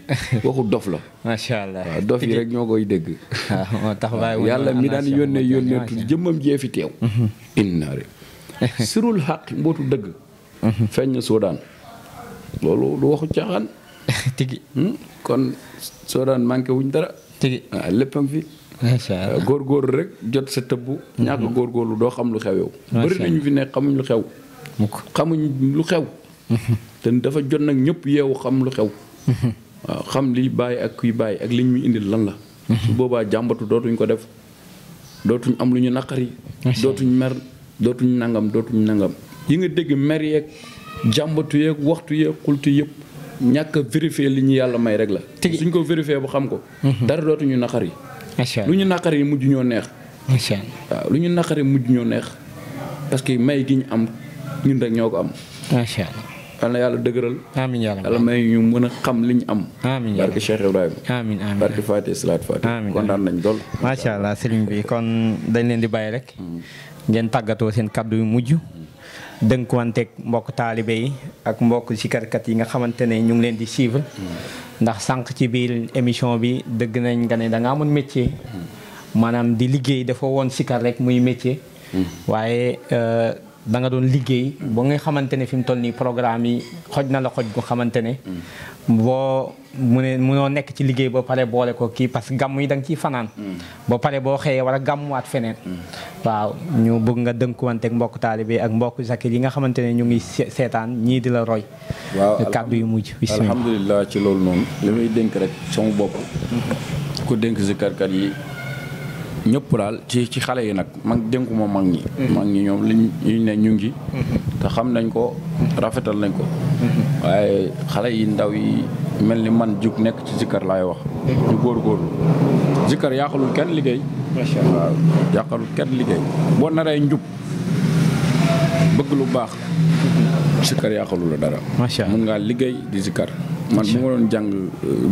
waxu dof la. macha allah waaw dof yi rek ñoo koy dégg. moo tax yàlla mi daan yónneetul jëmmam jee fi teew. inna rek sirul xaq mbootu dëgg. feeñ na Soodaan loolu lu waxu caaxaan. tigi kon Soodaan manqué wuñ dara. tigi waaw léppam fi. macha allah góorgóorlu rek jot sa tëbb. ñàkk góorgóorlu doo xam lu xew yow. bëri nañu fi nekk xamuñ lu xew. xamuñ lu xew. te dafa jot nag ñëpp yeewu xam lu xew. waaw xam liy bàyyi ak kuy bàyyi ak liñ ñu indil lan la. su boobaa jàmbatu dootuñ ko def dootuñ am lu ñu naqari. dootuñ mer dootuñ nangam. yi nga dégg mer yeeg jàmbatu yeeg waxtu yeeg xultu yëpp ñàkk a vérifier li ñu yàlla may rek la. suñ ko vérifier ba xam ko. dara dootuñu naqari. lu ñu naqari mujj ñoo neex. macha allah waaw lu ñu naqari mujj ñoo neex parce que may gi ñu am ñun rek ñoo ko am. macha allah. yal na yàlla dëgëral. amiin yàlla may ñu mën a xam li ñu am. amiin barke Cheikh Ibrahima. amiin barke Fatiha salaat Fatiha. kontaan nañ dool. macha allah sëriñ bi kon dañ leen di bàyyi rek. ngeen tàggatoo seen kaddu yu mujj. dënkuwanteeg mbokk taalibe yi ak mbokk sikarkat yi nga xamante ne ñu ngi leen di suivre. ndax sànq ci biir émission bi dëgg nañ nga ne da nga amoon métier. maanaam di liggéey dafa woon sikar rek muy métier. waaye da nga doon liggéey ba nga xamante ne fi mu toll nii programme yi xoj na la xoj gu xamante ne. boo munoo nekk ci liggéey ba pare boole ko kii parce que gàmm yi da nga ciy fanaan. ba pare boo xëyee war a gàmmuwaat feneen. waaw ñu bëgg nga dënkuwanteeg mbokk taalibe ak mbokk zakir yi nga xamante ne ñu ngi seetaan ñii di la roy. waaw kàddu yu mujj. alhamdulilah ci loolu noonu. li may dénk rek sama bopp. ko dénk zikarkat yi ñëpp daal ci xale yi nag mag dénkuma mag ñi. mag ñi ñoom liñ ne ñu ngi. te xam nañ ko rafetal nañ ko. waaye xale yi ndaw yi mel ni man jug nekk ci zikar laay wax. ñu góorgóorlu zikar yàqalul kenn liggéey. macha allah waaw yàqalul kenn liggéey. boo naree njub bëgg lu baax. zikar yàqalul la dara. macha allah mun ngaa liggéey di zikar. man bu ma doon jàng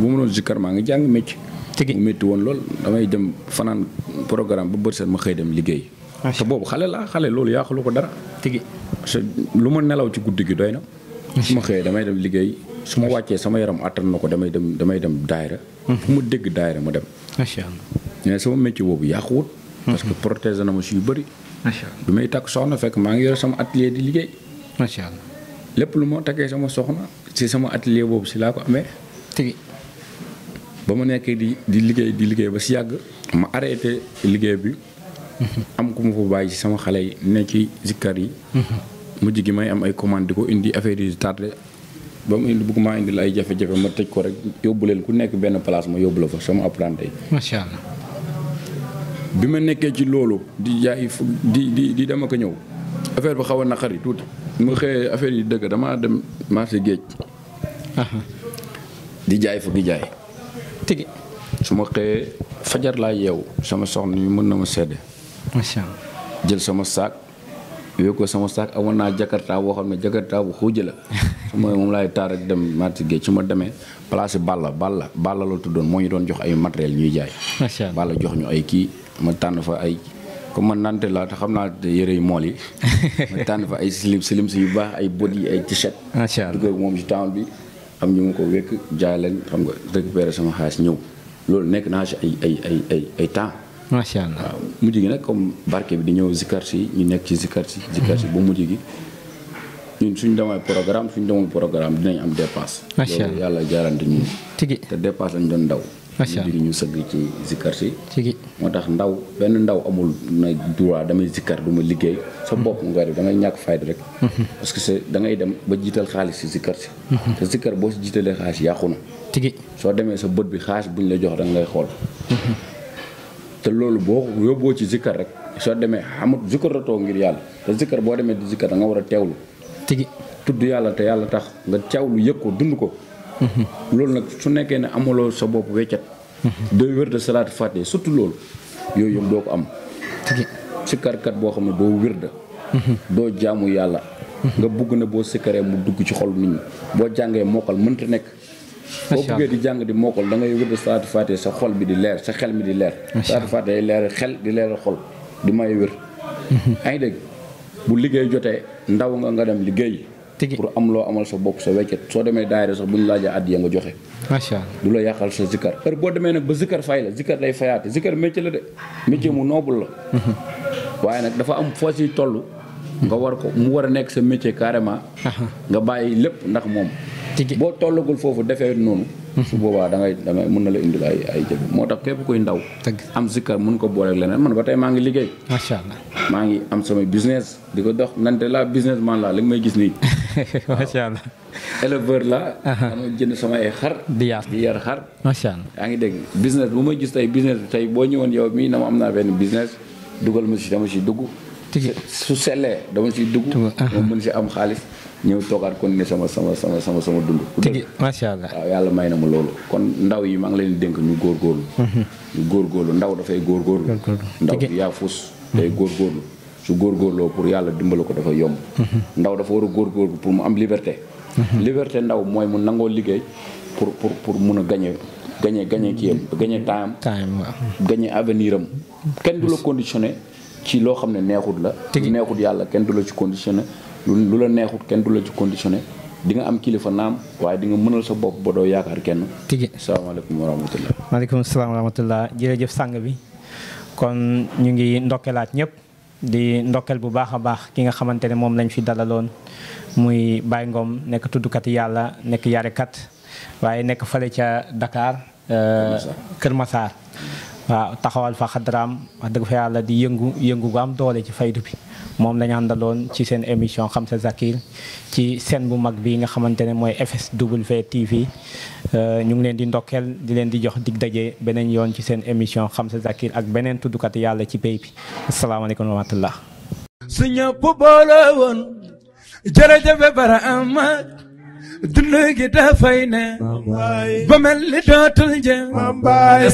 bu ma doon zikar maa ngi jàng métier. tigi mu métti woon lool damay dem fanaan programme ba bët set ma xëy dem liggéey. te boobu xale loolu yàqalu ko dara. tigi parce que lu ma nelaw ci guddi gi doy na. su ma xëyee damay dem liggéey su ma wàccee sama yaram attan na ko damay dem daayira. fu ma dégg daayira ma dem. macha allah mais sama métier boobu yàquwut. parce que protéger na ma si yu bëri. macha allah bi may takk soxna fekk maa ngi yore sama atelier di liggéey. macha allah lépp lu ma takkee sama soxna si sama atelier boobu si laa ko amee. tigi ba ma nekkee di liggéey ba si yàgg ma arrêté liggéey bi. am ku ma fa bàyyi ci sama xale yi ne ci zikkar yi. mujj gi may am ay commande di ko indi affaire yi tardé ba mu indi bëgg maa indil ay jafe-jafe ma tëj ko rek yóbbu leen ku nekk benn place ma yóbbu la fa sama apprenti yi. macha allah. bi ma nekkee ci loolu di jaay di dem ak a ñëw affaire ba xaw a naqari tuuti. ma xëyee affaire yi dëgg damaa dem marché géej. di jaay fa di jaay. tigi su ma xëyee fajar laa yeewu sama soxna yi mën na ma sedde. macha allah jël sama saak yooyu ko sama saak amoon naa jakarta boo xam ne jakarta bu xuuj la. su ma moom laay taar rek dem marché géej su ma demee place Balla la tuddoon moo ñu doon jox ay matériel ñuy jaay. macha allah Balla jox ñu ay kii ma tànn fa ay comme man nante laa te xam naa yëre yu mool yi. ma tànn fa ay slim yu baax ay body ay t-shirt. macha allah dugg moom ci temps bi am ñu ma ko wekk jaay leen xam nga récupérer sama xaalis ñëw loolu nekk naa si ay temps. macha allah waaw mujj gi nag comme barke bi di ñëw zikar si ñu nekk ci zikar si ba mujj gi ñun suñ demee programme dinañ am dépense. macha allah loolu yàlla jaarante ñun. tigi te dépense lañ doon daw. macha allah ñu sëgg ci zikkar si. ci moo tax benn ndaw amul na droit damay zikkar du ma liggéey. sa bopp nga def da ngay ñàkk fayda rek. parce que da ngay dem ba jiital xaalis si zikkar si. te zikkar boo si jiitalee xaalis yàqu na. tigi soo demee sa bët bi xaalis buñ la jox da ngay xool. te loolu boo yóbboo ci zikkar rek soo demee xamut zikkaratoo ngir yàlla te zikkar boo demee di zikkar da nga war a teewlu. tigi tudd yàlla te yàlla tax nga teewlu yëg ko dund ko. loolu nag su nekkee ne amuloo sa bopp weccat. doo wér de salaat fàtte surtout loolu yooyu yëpp doo ko am. tigi sikkarkat boo xam ne doo wér de. doo jaamu yàlla. nga bugg na boo sikkaree mu dugg ci xol nit ñi boo jàngee mokkal mënta nekk. boo buggee di jàng di mokkal da ngay wér de salaat fàtte sa xol bi di leer sa xel mi di leer. salaat fàtte day leer xel di leer xol di may wér. yaa ngi dégg bu liggéey jotee ndaw nga dem liggéey. pour am loo amal sa bopp sa weccet soo demee daayira sax bu ñu laajee addiya nga joxe. macha allah du la yàqal sa zikkar heure boo demee nag ba zikkar fay la zikkar day fayaate zikkar métier la de. métier mu noble la. waaye nag dafa am foo si toll. nga war ko mu war a nekk sa métier carrément. nga bàyyi lépp ndax moom. boo tollagul foofu defee noonu. su boobaa da ngay mën na la indil ay jafe moo tax képp kuy ndaw. am zikkar mun ko booleeg leneen man ba tey maa ngi liggéey. macha allah maa ngi am samay business di ko dox nante la businessman la li nga may gis nii. macha allah. éleveur la. dama jënd sama ay xar. di yar xar. macha allah yaa ngi dégg business bu may gis tey business bi tey boo ñëwoon yow mii dama am naa benn business dugal ma si dama si dugg. su sellee dama si dugg. dama mën si am xaalis. ñëw toogaat kon ne sama dund. tigi macha allah waaw yàlla may na ma loolu kon ndaw yi maa ngi leen di dénk ñu góorgóorlu. ñu góorgóorlu ndaw dafay góorgóorlu. ndaw yaa fus day góorgóorlu su góorgóorloo pour yàlla dimbali ko dafa yomb. ndaw dafa war a góorgóorlu pour mu am liberté. liberté ndaw mooy mu nangoo liggéey pour mun a gagné kii am gagné temps am. gagné avenir am. kenn du la conditionné ci loo xam ne neexut la. neexut yàlla kenn du la ci conditionné. lu la neexut kenn du la ci conditionné di nga am kilifa naam waaye di nga mënal sa bopp ba doo yaakaar kenn. tigi salaamaaleykum wa rahmatulah. maaleykum salaam wa rahmatulah jërëjëf sang bi kon ñu ngi ndokkelaat ñëpp di ndokkel bu baax a baax ki nga xamante ne moom lañ fi dalaloon muy Baye Ngom nekk tuddkat yàlla nekk yarekat waaye nekk fële ca Dakar. Kër Massar. waaw taxawal fa xadraam wax dëgg fa yàlla di yëngu gu am doole ci faydu bi. moom lañu àndaloon ci seen émission Xam Sa Zakir ci seen bu mag bi nga xamante ne mooy FSW TV ñu ngi leen di ndokkeel di leen di jox dig daje beneen yoon ci seen émission Xam Sa Zakir ak beneen tuddukat yàlla ci pays bi asalaamaaleykum wa rahmatullah. su ñëpp boole woon jërëjëf bara ama dund gi dafay ne ba mel ni dootul jëm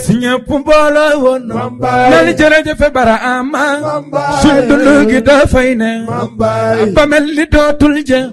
su ñëpp boole woon nal jërëjëf bara ama su dund gi dafay ne ba mel ni dootul jëm